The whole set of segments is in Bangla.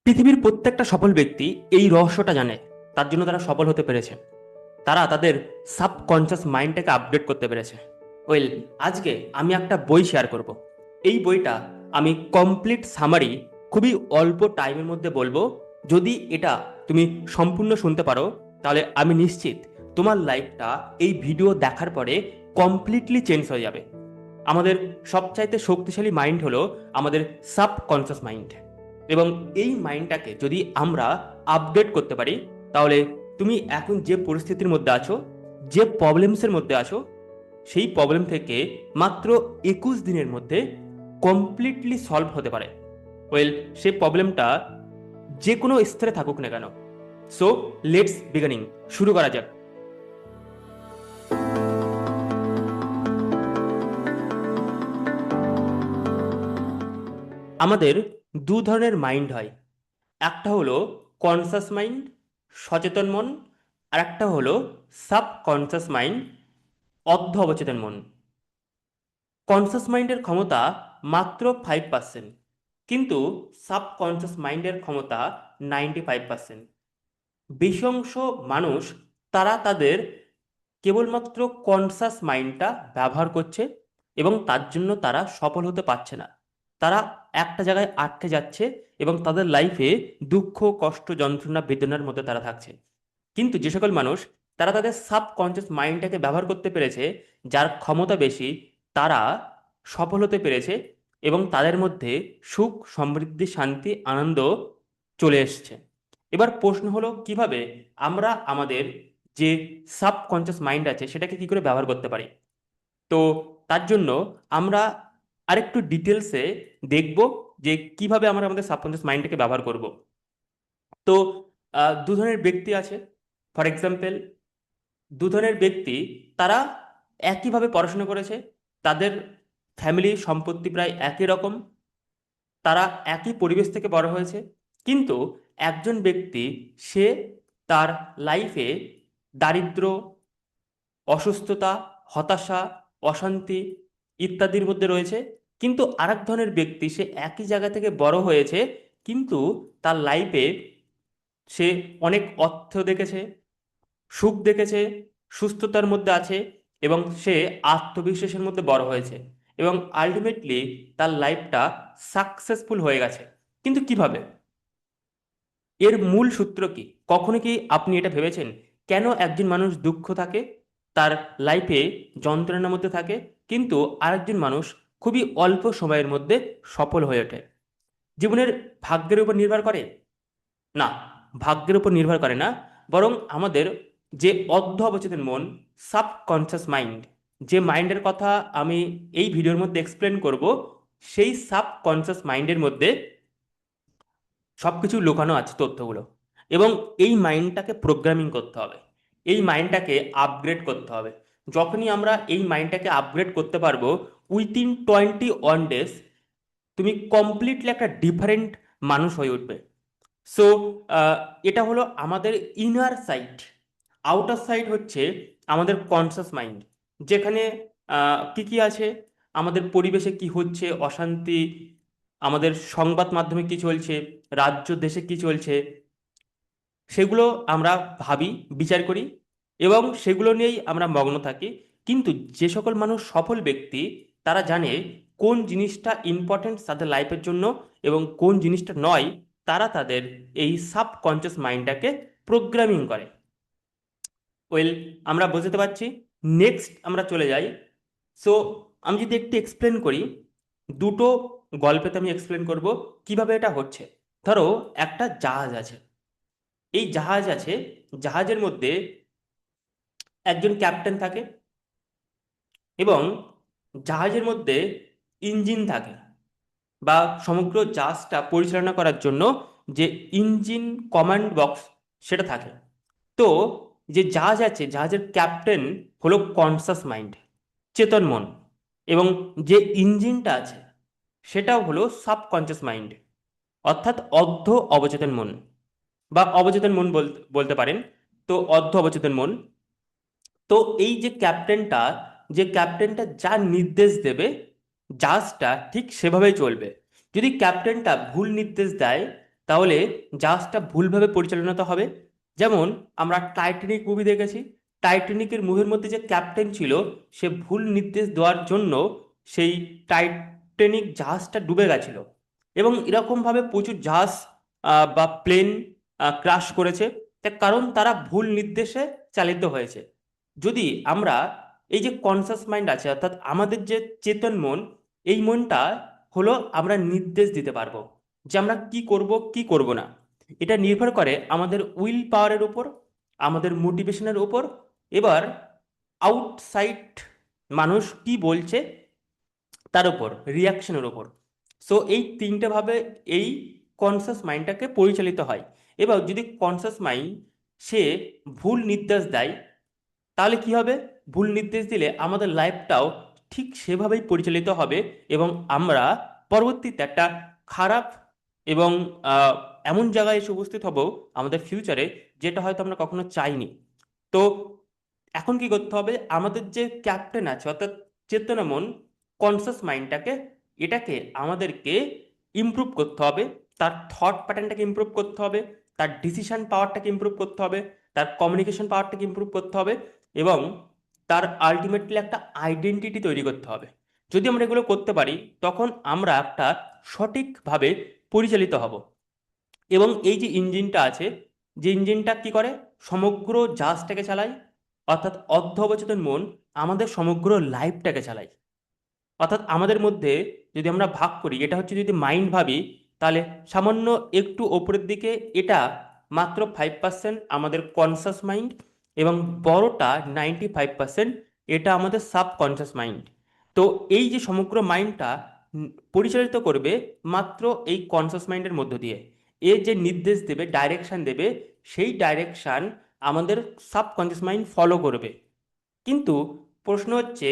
পৃথিবীর প্রত্যেকটা সফল ব্যক্তি এই রহস্যটা জানে। তার জন্য তারা সফল হতে পেরেছে। তারা তাদের সাবকনসিয়াস মাইন্ডটাকে আপডেট করতে পেরেছে। ওয়েল, আজকে আমি একটা বই শেয়ার করব। এই বইটা আমি কমপ্লিট সামারি খুবই অল্প টাইমের মধ্যে বলবো। যদি এটা তুমি সম্পূর্ণ শুনতে পারো, তাহলে আমি নিশ্চিত তোমার লাইফটা এই ভিডিও দেখার পরে কমপ্লিটলি চেঞ্জ হয়ে যাবে। আমাদের সবচাইতে শক্তিশালী মাইন্ড হলো আমাদের সাবকনসিয়াস মাইন্ড, এবং এই মাইন্ডটাকে যদি আমরা আপডেট করতে পারি, তাহলে তুমি এখন যে পরিস্থিতির মধ্যে আছো, যে প্রবলেমসের মধ্যে আছো, সেই প্রবলেম থেকে মাত্র 21 দিনের মধ্যে কমপ্লিটলি সলভ হতে পারে। ওয়েল, সেই প্রবলেমটা যে কোনো স্তরে থাকুক না কেন। সো লেটস বিগিনিং, শুরু করা যাক। আমাদের দু ধরনের মাইন্ড হয়। একটা হলো কনসাস মাইন্ড, সচেতন মন। আর একটা হলো সাবকনসাস মাইন্ড, অর্ধ অবচেতন মন। কনসাস মাইন্ডের ক্ষমতা মাত্র 5%, কিন্তু সাবকনসাস মাইন্ডের ক্ষমতা 95%। বেশি অংশ মানুষ, তারা তাদের কেবলমাত্র কনসাস মাইন্ডটা ব্যবহার করছে, এবং তার জন্য তারা সফল হতে পারছে না। তারা একটা জায়গায় আটকে যাচ্ছে, এবং তাদের লাইফে দুঃখ, কষ্ট, যন্ত্রণা, বেদনার মধ্যে তারা থাকছে। কিন্তু যে সকল মানুষ, তারা তাদের সাবকনসিয়াস মাইন্ডটাকে ব্যবহার করতে পেরেছে, যার ক্ষমতা বেশি, তারা সফল হতে পেরেছে, এবং তাদের মধ্যে সুখ, সমৃদ্ধি, শান্তি, আনন্দ চলে এসছে। এবার প্রশ্ন হলো, কিভাবে আমরা আমাদের যে সাবকনসিয়াস মাইন্ড আছে সেটাকে কি করে ব্যবহার করতে পারি। তো তার জন্য আমরা আরেকটু ডিটেলসে দেখব যে কিভাবে আমরা আমাদের সাবকনসিয়াস মাইন্ডটাকে ব্যবহার করব। তো দু ধরনের ব্যক্তি আছে। ফর এক্সাম্পল, দু ধরনের ব্যক্তি, তারা একইভাবে পড়াশোনা করেছে, তাদের ফ্যামিলি সম্পত্তি প্রায় একই রকম, তারা একই পরিবেশ থেকে বড় হয়েছে। কিন্তু একজন ব্যক্তি, সে তার লাইফে দারিদ্র, অসুস্থতা, হতাশা, অশান্তি ইত্যাদির মধ্যে রয়েছে। কিন্তু আরেক ধরনের ব্যক্তি, সে একই জায়গা থেকে বড় হয়েছে, কিন্তু তার লাইফে সে অনেক অর্থ দেখেছে, সুখ দেখেছে, সুস্থতার মধ্যে আছে, এবং সে আত্মবিশ্বাসের মধ্যে বড় হয়েছে, এবং আলটিমেটলি তার লাইফটা সাকসেসফুল হয়ে গেছে। কিন্তু কিভাবে? এর মূল সূত্র কি? কখনো কি আপনি এটা ভেবেছেন, কেন একজন মানুষ দুঃখ থাকে, তার লাইফে যন্ত্রণার মধ্যে থাকে, কিন্তু আরেকজন মানুষ খুবই অল্প সময়ের মধ্যে সফল হয়ে ওঠে? জীবনের ভাগ্যের উপর নির্ভর করে? না, ভাগ্যের উপর নির্ভর করে না। বরং আমাদের যে অর্ধ অবচেতন মন, সাবকনসিয়াস মাইন্ড, যে মাইন্ডের কথা আমি এই ভিডিওর মধ্যে এক্সপ্লেন করব, সেই সাবকনসিয়াস মাইন্ডের মধ্যে সবকিছু লুকানো আছে, তথ্যগুলো। এবং এই মাইন্ডটাকে প্রোগ্রামিং করতে হবে, এই মাইন্ডটাকে আপগ্রেড করতে হবে। যখনই আমরা এই মাইন্ডটাকে আপগ্রেড করতে পারবো, উইথিন 21 ডেজ তুমি কমপ্লিটলি একটা ডিফারেন্ট মানুষ হয়ে উঠবে। সো এটা হলো আমাদের ইনার সাইড। আউটার সাইড হচ্ছে আমাদের কনসাস মাইন্ড, যেখানে কি কি আছে, আমাদের পরিবেশে কি হচ্ছে, অশান্তি, আমাদের সংবাদ মাধ্যমে কি চলছে, রাজ্য দেশে কি চলছে, সেগুলো আমরা ভাবি, বিচার করি, এবং সেগুলো নিয়েই আমরা মগ্ন থাকি। কিন্তু যে সকল মানুষ সফল ব্যক্তি, তারা জানে কোন জিনিসটা ইম্পর্টেন্ট তাদের লাইফের জন্য, এবং কোন জিনিসটা নয়। তারা তাদের এই সাবকনসিয়াস মাইন্ডটাকে প্রোগ্রামিং করে। ওয়েল, আমরা বুঝতে পারছি। নেক্সট আমরা চলে যাই। সো আমি যদি একটু এক্সপ্লেন করি, দুটো গল্পেতে আমি এক্সপ্লেন করব কিভাবে এটা হচ্ছে। ধরো, একটা জাহাজ আছে। এই জাহাজ আছে, জাহাজের মধ্যে একজন ক্যাপ্টেন থাকে, এবং জাহাজের মধ্যে ইঞ্জিন থাকে, বা সমগ্র জাহাজটা পরিচালনা করার জন্য যে ইঞ্জিন কমান্ড বক্স, সেটা থাকে। তো যে জাহাজ আছে, জাহাজের ক্যাপ্টেন হলো কনসাস মাইন্ড, চেতন মন, এবং যে ইঞ্জিনটা আছে সেটাও হলো সাবকনসিয়াস মাইন্ড, অর্থাৎ অর্ধ অবচেতন মন, বা অবচেতন মন বলতে বলতে পারেন। তো অর্ধ অবচেতন মন। তো এই যে ক্যাপ্টেনটা যা নির্দেশ দেবে, জাহাজটা ঠিক সেভাবেই চলবে। যদি ক্যাপ্টেনটা ভুল নির্দেশ দেয়, তাহলে জাহাজটা ভুলভাবে পরিচালনা হবে। যেমন আমরা টাইটানিক মুভি দেখেছি, টাইটানিকের মুভির মধ্যে যে ক্যাপ্টেন ছিল, সে ভুল নির্দেশ দেওয়ার জন্য সেই টাইটানিক জাহাজটা ডুবে গেছিল। এবং এরকমভাবে প্রচুর জাহাজ বা প্লেন ক্রাশ করেছে, তার কারণ তারা ভুল নির্দেশে চালিত হয়েছে। যদি আমরা এই যে কনসাস মাইন্ড আছে, অর্থাৎ আমাদের যে চেতন মন, এই মনটা হলো আমরা নির্দেশ দিতে পারবো যে আমরা কি করব কি করব না। এটা নির্ভর করে আমাদের উইল পাওয়ারের উপর, আমাদের মোটিভেশনের উপর, এবার আউটসাইড মানুষ কি বলছে তার উপর, রিয়াকশনের উপর। সো এই তিনটে ভাবে এই কনসাস মাইন্ডটাকে পরিচালিত হয়। এবার যদি কনসাস মাইন্ড সে ভুল নির্দেশ দেয়, তাহলে কি হবে? ভুল নির্দেশ দিলে আমাদের লাইফটাও ঠিক সেভাবেই পরিচালিত হবে, এবং আমরা পরবর্তীতে একটা খারাপ এবং আহ, এমন জায়গায় এসে উপস্থিত হব আমাদের ফিউচারে, যেটা হয়তো আমরা কখনো চাইনি। তো এখন কি করতে হবে? আমাদের যে ক্যাপ্টেন আছে, অর্থাৎ চেতনা মন, কনসাস মাইন্ডটাকে, এটাকে আমাদেরকে ইমপ্রুভ করতে হবে। তার থট প্যাটার্নটাকে ইমপ্রুভ করতে হবে, তার ডিসিশন পাওয়ারটাকে ইমপ্রুভ করতে হবে, তার কমিউনিকেশন পাওয়ারটাকে ইমপ্রুভ করতে হবে, এবং তার আলটিমেটলি একটা আইডেন্টিটি তৈরি করতে হবে। যদি আমরা এগুলো করতে পারি, তখন আমরা একটা সঠিকভাবে পরিচালিত হব। এবং এই যে ইঞ্জিনটা আছে, যে ইঞ্জিনটা কি করে, সমগ্র জাহাজটাকে চালায়, অর্থাৎ অর্ধ অবচেতন মন আমাদের সমগ্র লাইফটাকে চালায়। অর্থাৎ আমাদের মধ্যে যদি আমরা ভাগ করি, এটা হচ্ছে যদি মাইন্ড ভাবি, তাহলে সামান্য একটু ওপরের দিকে এটা মাত্র 5% আমাদের কনসাস মাইন্ড, এবং বড়টা 95% এটা আমাদের সাবকনসাস মাইন্ড। তো এই যে সমগ্র মাইন্ডটা পরিচালিত করবে মাত্র এই কনসাস মাইন্ডের মধ্য দিয়ে। এ যে নির্দেশ দেবে, ডাইরেকশন দেবে, সেই ডাইরেকশন আমাদের সাবকনসাস মাইন্ড ফলো করবে। কিন্তু প্রশ্ন হচ্ছে,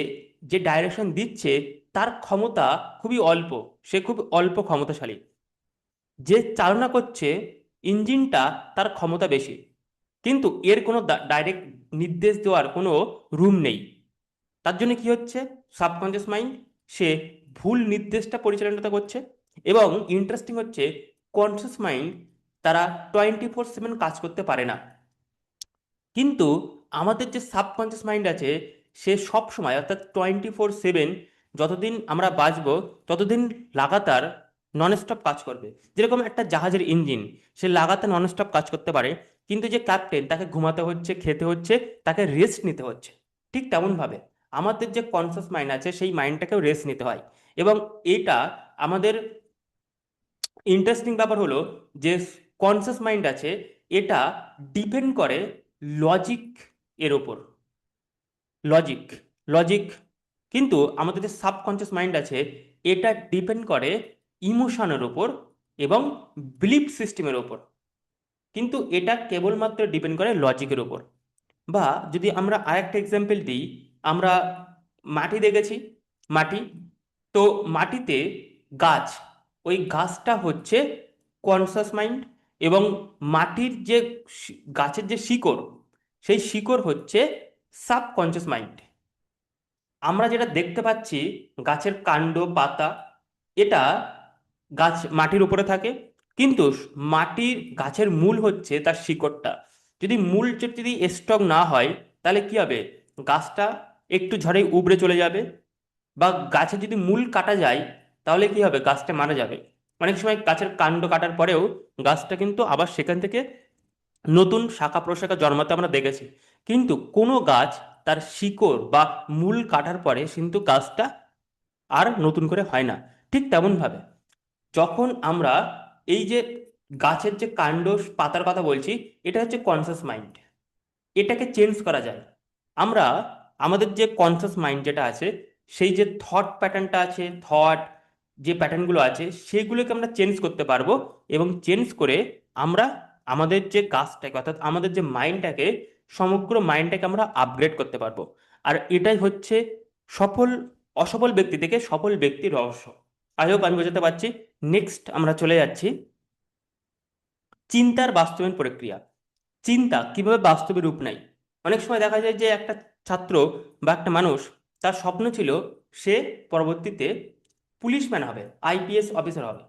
যে ডাইরেকশন দিচ্ছে তার ক্ষমতা খুবই অল্প, সে খুব অল্প ক্ষমতাশালী। যে চালনা করছে ইঞ্জিনটা, তার ক্ষমতা বেশি, কিন্তু এর কোনো ডাইরেক্ট নির্দেশ দেওয়ার কোনো রুম নেই। তার জন্য কি হচ্ছে, সাবকনসিয়াস মাইন্ড সে ভুল নির্দেশটা পরিচালনা করছে। এবং ইন্টারেস্টিং হচ্ছে, কনসিয়াস মাইন্ড তারা 24/7 কাজ করতে পারে না। কিন্তু আমাদের যে সাবকনসিয়াস মাইন্ড আছে, সে সব সময়, অর্থাৎ 24/7, যতদিন আমরা বাঁচবো ততদিন লাগাতার ননস্টপ কাজ করবে। যেরকম একটা জাহাজের ইঞ্জিন, সে লাগাতার ননস্টপ কাজ করতে পারে, কিন্তু যে ক্যাপ্টেন, তাকে ঘুমাতে হচ্ছে, খেতে হচ্ছে, তাকে রেস্ট নিতে হচ্ছে। ঠিক তেমনভাবে আমাদের যে কনসাস মাইন্ড আছে, সেই মাইন্ডটাকেও রেস্ট নিতে হয়। এবং এটা আমাদের ইন্টারেস্টিং ব্যাপার হলো যে কনসাস মাইন্ড আছে, এটা ডিপেন্ড করে লজিক এর ওপর, লজিক লজিক। কিন্তু আমাদের যে সাবকনসিয়াস মাইন্ড আছে, এটা ডিপেন্ড করে ইমোশনের ওপর এবং বিলিফ সিস্টেমের ওপর। কিন্তু এটা কেবলমাত্র ডিপেন্ড করে লজিকের ওপর। বা যদি আমরা আরেকটা এক্সাম্পল দিই, আমরা মাটি দেখেছি, মাটি। তো মাটিতে গাছ, ওই গাছটা হচ্ছে কনসাস মাইন্ড, এবং মাটির যে গাছের যে শিকড়, সেই শিকড় হচ্ছে সাবকনসিয়াস মাইন্ড। আমরা যেটা দেখতে পাচ্ছি, গাছের কাণ্ড, পাতা, এটা গাছ মাটির উপরে থাকে, কিন্তু মাটির গাছের মূল হচ্ছে তার শিকড়টা। যদি মূল যদি স্ট্রং না হয়, তাহলে কি হবে? গাছটা একটু ঝড়ে উপড়ে চলে যাবে। বা গাছের যদি মূল কাটা যায়, তাহলে কি হবে? গাছটা মারা যাবে। অনেক সময় গাছের কাণ্ড কাটার পরেও গাছটা কিন্তু আবার সেখান থেকে নতুন শাখা প্রশাখা জন্মাতে আমরা দেখেছি। কিন্তু কোনো গাছ তার শিকড় বা মূল কাটার পরে কিন্তু গাছটা আর নতুন করে হয় না। ঠিক তেমনভাবে যখন আমরা এই যে গাছের যে কাণ্ড, পাতার কথা বলছি, এটা হচ্ছে কনসাস মাইন্ড। এটাকে চেঞ্জ করা যায়। আমরা আমাদের যে কনসাস মাইন্ড যেটা আছে, সেই যে থট প্যাটার্নটা আছে, থট যে প্যাটার্নগুলো আছে, সেগুলোকে আমরা চেঞ্জ করতে পারবো। এবং চেঞ্জ করে আমরা আমাদের যে গাছটাকে, অর্থাৎ আমাদের যে মাইন্ডটাকে, সমগ্র মাইন্ডটাকে আমরা আপগ্রেড করতে পারবো। আর এটাই হচ্ছে সফল, অসফল ব্যক্তি থেকে সফল ব্যক্তির রহস্য। আই হোপ আমি বোঝাতে পারছি। নেক্সট আমরা চলে যাচ্ছি চিন্তার বাস্তবায়ন প্রক্রিয়া। চিন্তা কিভাবে বাস্তবে রূপ নেয়। অনেক সময় দেখা যায় যে একটা ছাত্র বা একটা মানুষ, তার স্বপ্ন ছিল সে পরবর্তীতে পুলিশম্যান হবে, আইপিএস অফিসার হবে।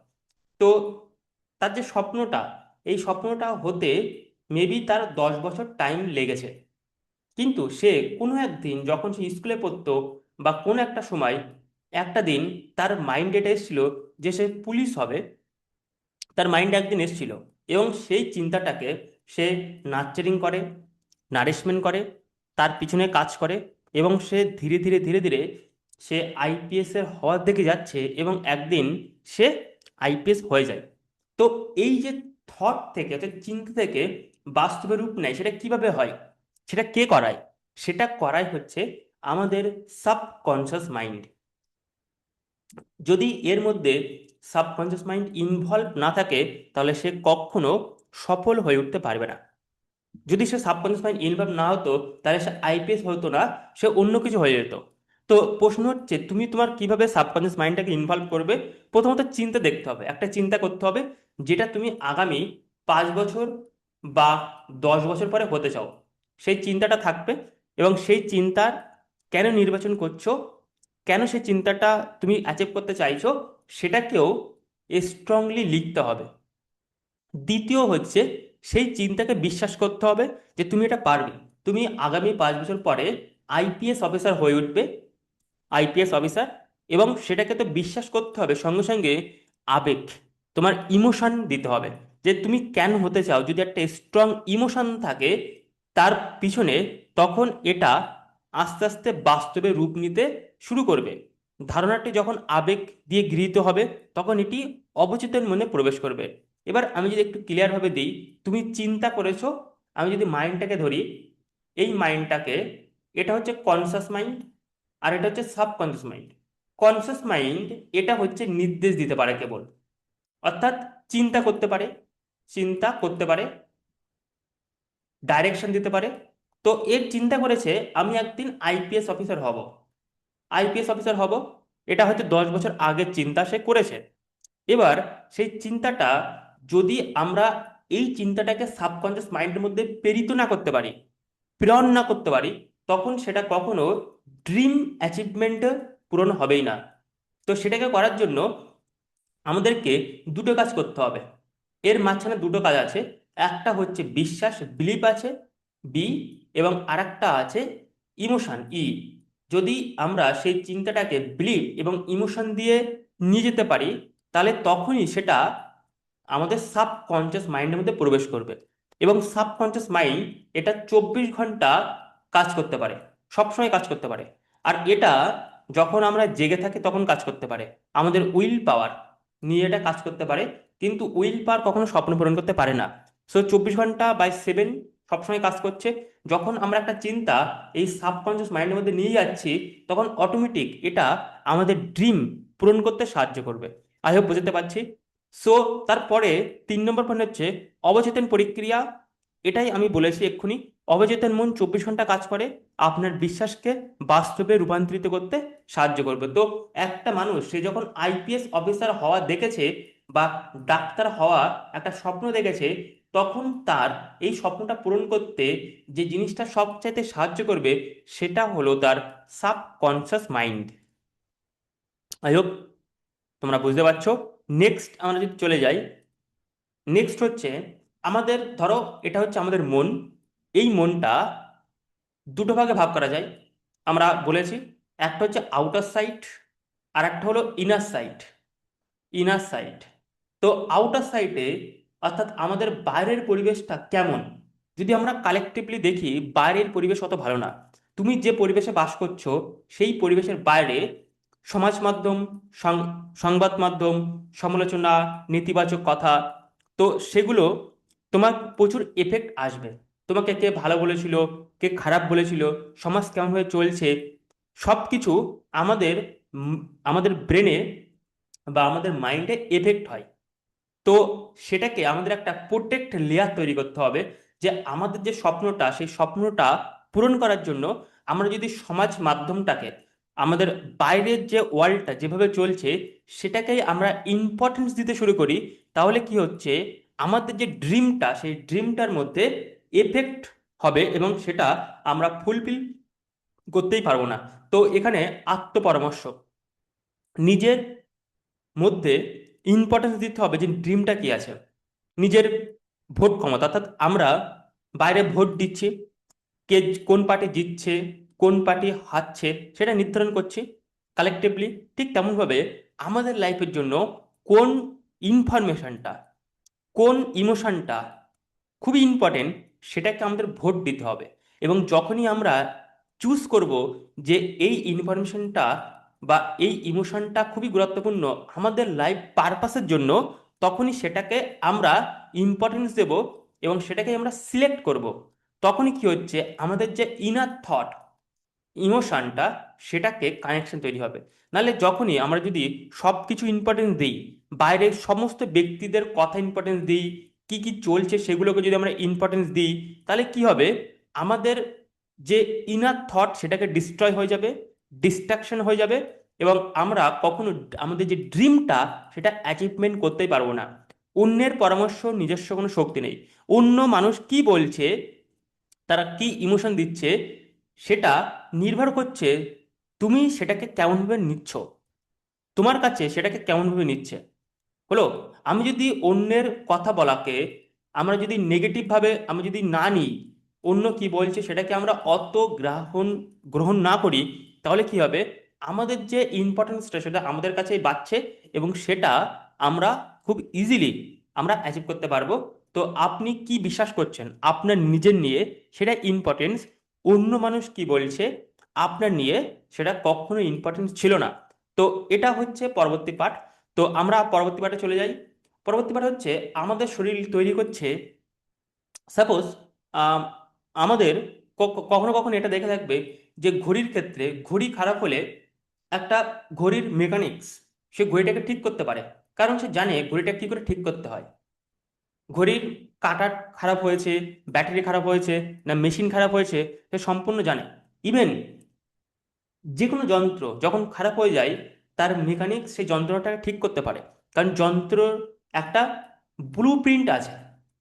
তো তার যে স্বপ্নটা, এই স্বপ্নটা হতে মেবি তার 10 বছর টাইম লেগেছে। কিন্তু সে কোনো একদিন যখন সে স্কুলে পড়তো বা কোনো একটা সময়, একটা দিন তার মাইন্ডে এটা এসেছিল যে সে পুলিশ হবে। তার মাইন্ডে একদিন এসেছিল এবং সেই চিন্তাটাকে সে নার্চারিং করে, নারিশমেন্ট করে, তার পিছনে কাজ করে এবং সে ধীরে ধীরে ধীরে ধীরে সে আইপিএস এর হওয়ার দিকে যাচ্ছে এবং একদিন সে আইপিএস হয়ে যায়। তো এই যে থট থেকে অর্থাৎ চিন্তা থেকে বাস্তবে রূপ নেয়, সেটা কিভাবে হয়, সেটা কে করায়? সেটা করাই হচ্ছে আমাদের সাবকনশাস মাইন্ড। যদি এর মধ্যে সাবকনশিয়াস মাইন্ড ইনভলভ না থাকে, তাহলে সে কখনো সফল হয়ে উঠতে পারবে না। যদি সে সাবকনশিয়াস মাইন্ড ইনভলভ না হতো, তাহলে সে আইপিএস হতো না, সে অন্য কিছু হয়ে যেত। তো প্রশ্ন হচ্ছে, তুমি তোমার কিভাবে সাবকনশিয়াস মাইন্ডটাকে ইনভলভ করবে? প্রথমত চিন্তা দেখতে হবে, একটা চিন্তা করতে হবে যেটা তুমি আগামী 5 বছর বা 10 বছর পরে হতে চাও। সেই চিন্তাটা থাকবে এবং সেই চিন্তার কেন নির্বাচন করছো, কেন সেই চিন্তাটা তুমি অ্যাচিভ করতে চাইছো, সেটাকেও স্ট্রংলি লিখতে হবে। দ্বিতীয় হচ্ছে, সেই চিন্তাকে বিশ্বাস করতে হবে যে তুমি এটা পারবে। তুমি আগামী 5 বছর পরে আইপিএস অফিসার হয়ে উঠবে, আইপিএস অফিসার। এবং সেটাকে তো বিশ্বাস করতে হবে, সঙ্গে সঙ্গে আবেগ, তোমার ইমোশন দিতে হবে যে তুমি কেন হতে চাও। যদি একটা স্ট্রং ইমোশন থাকে তার পিছনে, তখন এটা আস্তে আস্তে বাস্তবে রূপ নিতে শুরু করবে। ধারণাটি যখন আবেগ দিয়ে গৃহীত হবে, তখন এটি অবচেতন মনে প্রবেশ করবে। এবার আমি যদি একটু ক্লিয়ার ভাবে দিই, তুমি চিন্তা করেছো, আমি যদি মাইন্ডটাকে ধরি, এই মাইন্ডটাকে, এটা হচ্ছে কনসাস মাইন্ড আর এটা হচ্ছে সাবকনসিয়াস মাইন্ড। কনসাস মাইন্ড এটা হচ্ছে নির্দেশ দিতে পারে কেবল, অর্থাৎ চিন্তা করতে পারে, চিন্তা করতে পারে, ডাইরেকশন দিতে পারে। তো এর চিন্তা করেছে আমি একদিন আইপিএস অফিসার হব, আইপিএস অফিসার হব। এটা হয়তো 10 বছর আগের চিন্তা সে করেছে। এবার সেই চিন্তাটা যদি আমরা এই চিন্তাটাকে সাবকনশিয়াস মাইন্ডের মধ্যে প্রেরিত না করতে পারি, প্রেরণ না করতে পারি, তখন সেটা কখনো ড্রিম অ্যাচিভমেন্ট পূরণ হবেই না। তো সেটাকে করার জন্য আমাদেরকে দুটো কাজ করতে হবে। এর মাঝখানে দুটো কাজ আছে, একটা হচ্ছে বিশ্বাস, বিলিপ আছে, বি, এবং আরেকটা আছে ইমোশন, ই। যদি আমরা সেই চিন্তাটাকে বিলিভ এবং ইমোশন দিয়ে নিয়ে যেতে পারি, তাহলে তখনই সেটা আমাদের সাবকনশিয়াস মাইন্ডের মধ্যে প্রবেশ করবে। এবং সাবকনশিয়াস মাইন্ড এটা 24 ঘন্টা কাজ করতে পারে, সবসময় কাজ করতে পারে। আর এটা যখন আমরা জেগে থাকি তখন কাজ করতে পারে, আমাদের উইল পাওয়ার নিয়ে এটা কাজ করতে পারে। কিন্তু উইল পাওয়ার কখনো স্বপ্ন পূরণ করতে পারে না। সো 24 ঘন্টা বাই 7 সবসময় কাজ করছে। যখন আমরা একটা চিন্তা এই সাবকনশিয়াস মাইন্ডের মধ্যে নিয়ে যাচ্ছি, তখন অটোমেটিক এটা আমাদের ড্রিম পূরণ করতে সাহায্য করবে। আই হোপ বুঝতে পারছি। সো তারপরে 3 নম্বর পয়েন্ট হচ্ছে অবচেতন প্রক্রিয়া। এটাই আমি বলেছি এক্ষুনি, অবচেতন মন 24 ঘন্টা কাজ করে, আপনার বিশ্বাসকে বাস্তবে রূপান্তরিত করতে সাহায্য করবে। তো একটা মানুষ সে যখন আইপিএস অফিসার হওয়া দেখেছে বা ডাক্তার হওয়া একটা স্বপ্ন দেখেছে, তখন তার এই স্বপ্নটা পূরণ করতে যে জিনিসটা সবচাইতে সাহায্য করবে, সেটা হলো তার সাবকনশিয়াস মাইন্ড। আই হোপ তোমরা বুঝতে পারছো। নেক্সট আমরা যদি চলে যাই, নেক্সট হচ্ছে আমাদের, ধরো এটা হচ্ছে আমাদের মন। এই মনটা দুটো ভাগে ভাগ করা যায়, আমরা বলেছি। একটা হচ্ছে আউটার সাইড আর একটা হলো ইনার সাইড, ইনার সাইড। তো আউটার সাইডে অর্থাৎ আমাদের বাইরের পরিবেশটা কেমন, যদি আমরা কালেকটিভলি দেখি, বাইরের পরিবেশ অত ভালো না। তুমি যে পরিবেশে বাস করছো, সেই পরিবেশের বাইরে সমাজ মাধ্যম, সংবাদ মাধ্যম, সমালোচনা, নেতিবাচক কথা, তো সেগুলো তোমার প্রচুর এফেক্ট আসবে। তোমাকে কে ভালো বলেছিল, কে খারাপ বলেছিল, সমাজ কেমনভাবে চলছে, সব কিছু আমাদের উম, আমাদের ব্রেনে বা আমাদের মাইন্ডে এফেক্ট হয়। তো সেটাকে আমাদের একটা প্রোটেক্ট লেয়ার তৈরি করতে হবে, যে আমাদের যে স্বপ্নটা, সেই স্বপ্নটা পূরণ করার জন্য আমরা যদি সমাজ মাধ্যমটাকে, আমাদের বাইরের যে ওয়ার্ল্ডটা যেভাবে চলছে, সেটাকেই আমরা ইম্পর্টেন্স দিতে শুরু করি, তাহলে কি হচ্ছে, আমাদের যে ড্রিমটা, সেই ড্রিমটার মধ্যে এফেক্ট হবে এবং সেটা আমরা ফুলফিল করতেই পারবো না। তো এখানে আত্মপরামর্শ, নিজের মধ্যে ইম্পর্টেন্স দিতে হবে যে ড্রিমটা কি আছে। নিজের ভোট ক্ষমতা, অর্থাৎ আমরা বাইরে ভোট দিচ্ছি, কে কোন পার্টি জিতছে, কোন পার্টি হারছে সেটা নির্ধারণ করছি কালেকটিভলি। ঠিক তেমনভাবে আমাদের লাইফের জন্য কোন ইনফরমেশনটা, কোন ইমোশনটা খুবই ইম্পর্টেন্ট, সেটাকে আমাদের ভোট দিতে হবে। এবং যখনই আমরা চুজ করব যে এই ইনফরমেশনটা বা এই ইমোশনটা খুবই গুরুত্বপূর্ণ আমাদের লাইফ পারপাসের জন্য, তখনই সেটাকে আমরা ইম্পর্টেন্স দেব এবং সেটাকে আমরা সিলেক্ট করব। তখনই কি হচ্ছে, আমাদের যে ইনার থট, ইমোশনটা, সেটাকে কানেকশন তৈরি হবে। নাহলে যখনই আমরা যদি সব কিছু ইম্পর্টেন্স দিই, বাইরের সমস্ত ব্যক্তিদের কথা ইম্পর্টেন্স দিই, কি কি চলছে সেগুলোকে যদি আমরা ইম্পর্টেন্স দিই, তাহলে কি হবে, আমাদের যে ইনার থট সেটাকে ডিস্ট্রয় হয়ে যাবে, ডিস্ট্রাকশন হয়ে যাবে, এবং আমরা কখনো আমাদের যে ড্রিমটা সেটা অ্যাচিভমেন্ট করতেই পারবো না। অন্যের পরামর্শ নিজস্ব কোনো শক্তি নেই। অন্য মানুষ কি বলছে, তারা কি ইমোশন দিচ্ছে, সেটা নির্ভর করছে তুমি সেটাকে কেমনভাবে নিচ্ছ, তোমার কাছে সেটাকে কেমনভাবে নিচ্ছে। হলো, আমি যদি অন্যের কথা বলাকে আমরা যদি নেগেটিভ ভাবে আমরা যদি না নিই, অন্য কি বলছে সেটাকে আমরা অত গ্রহণ না করি, তাহলে কি হবে, আমাদের যে ইম্পর্টেন্সটা সেটা আমাদের কাছেই বাড়ছে, এবং সেটা আমরা খুব ইজিলি আমরা অ্যাচিভ করতে পারবো। তো আপনি কি বিশ্বাস করছেন আপনার নিজের নিয়ে, সেটা ইম্পর্টেন্স। অন্য মানুষ কি বলছে আপনার নিয়ে, সেটা কখনো ইম্পর্টেন্স ছিল না। তো এটা হচ্ছে পরবর্তী পার্ট। তো আমরা পরবর্তী পার্টে চলে যাই। পরবর্তী পার্ট হচ্ছে আমাদের শরীর তৈরি করছে, সাপোজ আমাদের কখনো কখনো এটা দেখে থাকবে যে ঘড়ির ক্ষেত্রে ঘড়ি খারাপ হলে একটা ঘড়ির মেকানিক্স সে ঘড়িটাকে ঠিক করতে পারে, কারণ সে জানে ঘড়িটা কি করে ঠিক করতে হয়। ঘড়ির কাঁটা খারাপ হয়েছে, ব্যাটারি খারাপ হয়েছে, না মেশিন খারাপ হয়েছে, সে সম্পূর্ণ জানে। ইভেন যে কোনো যন্ত্র যখন খারাপ হয়ে যায়, তার মেকানিক সেই যন্ত্রটাকে ঠিক করতে পারে, কারণ যন্ত্রর একটা ব্লু প্রিন্ট আছে।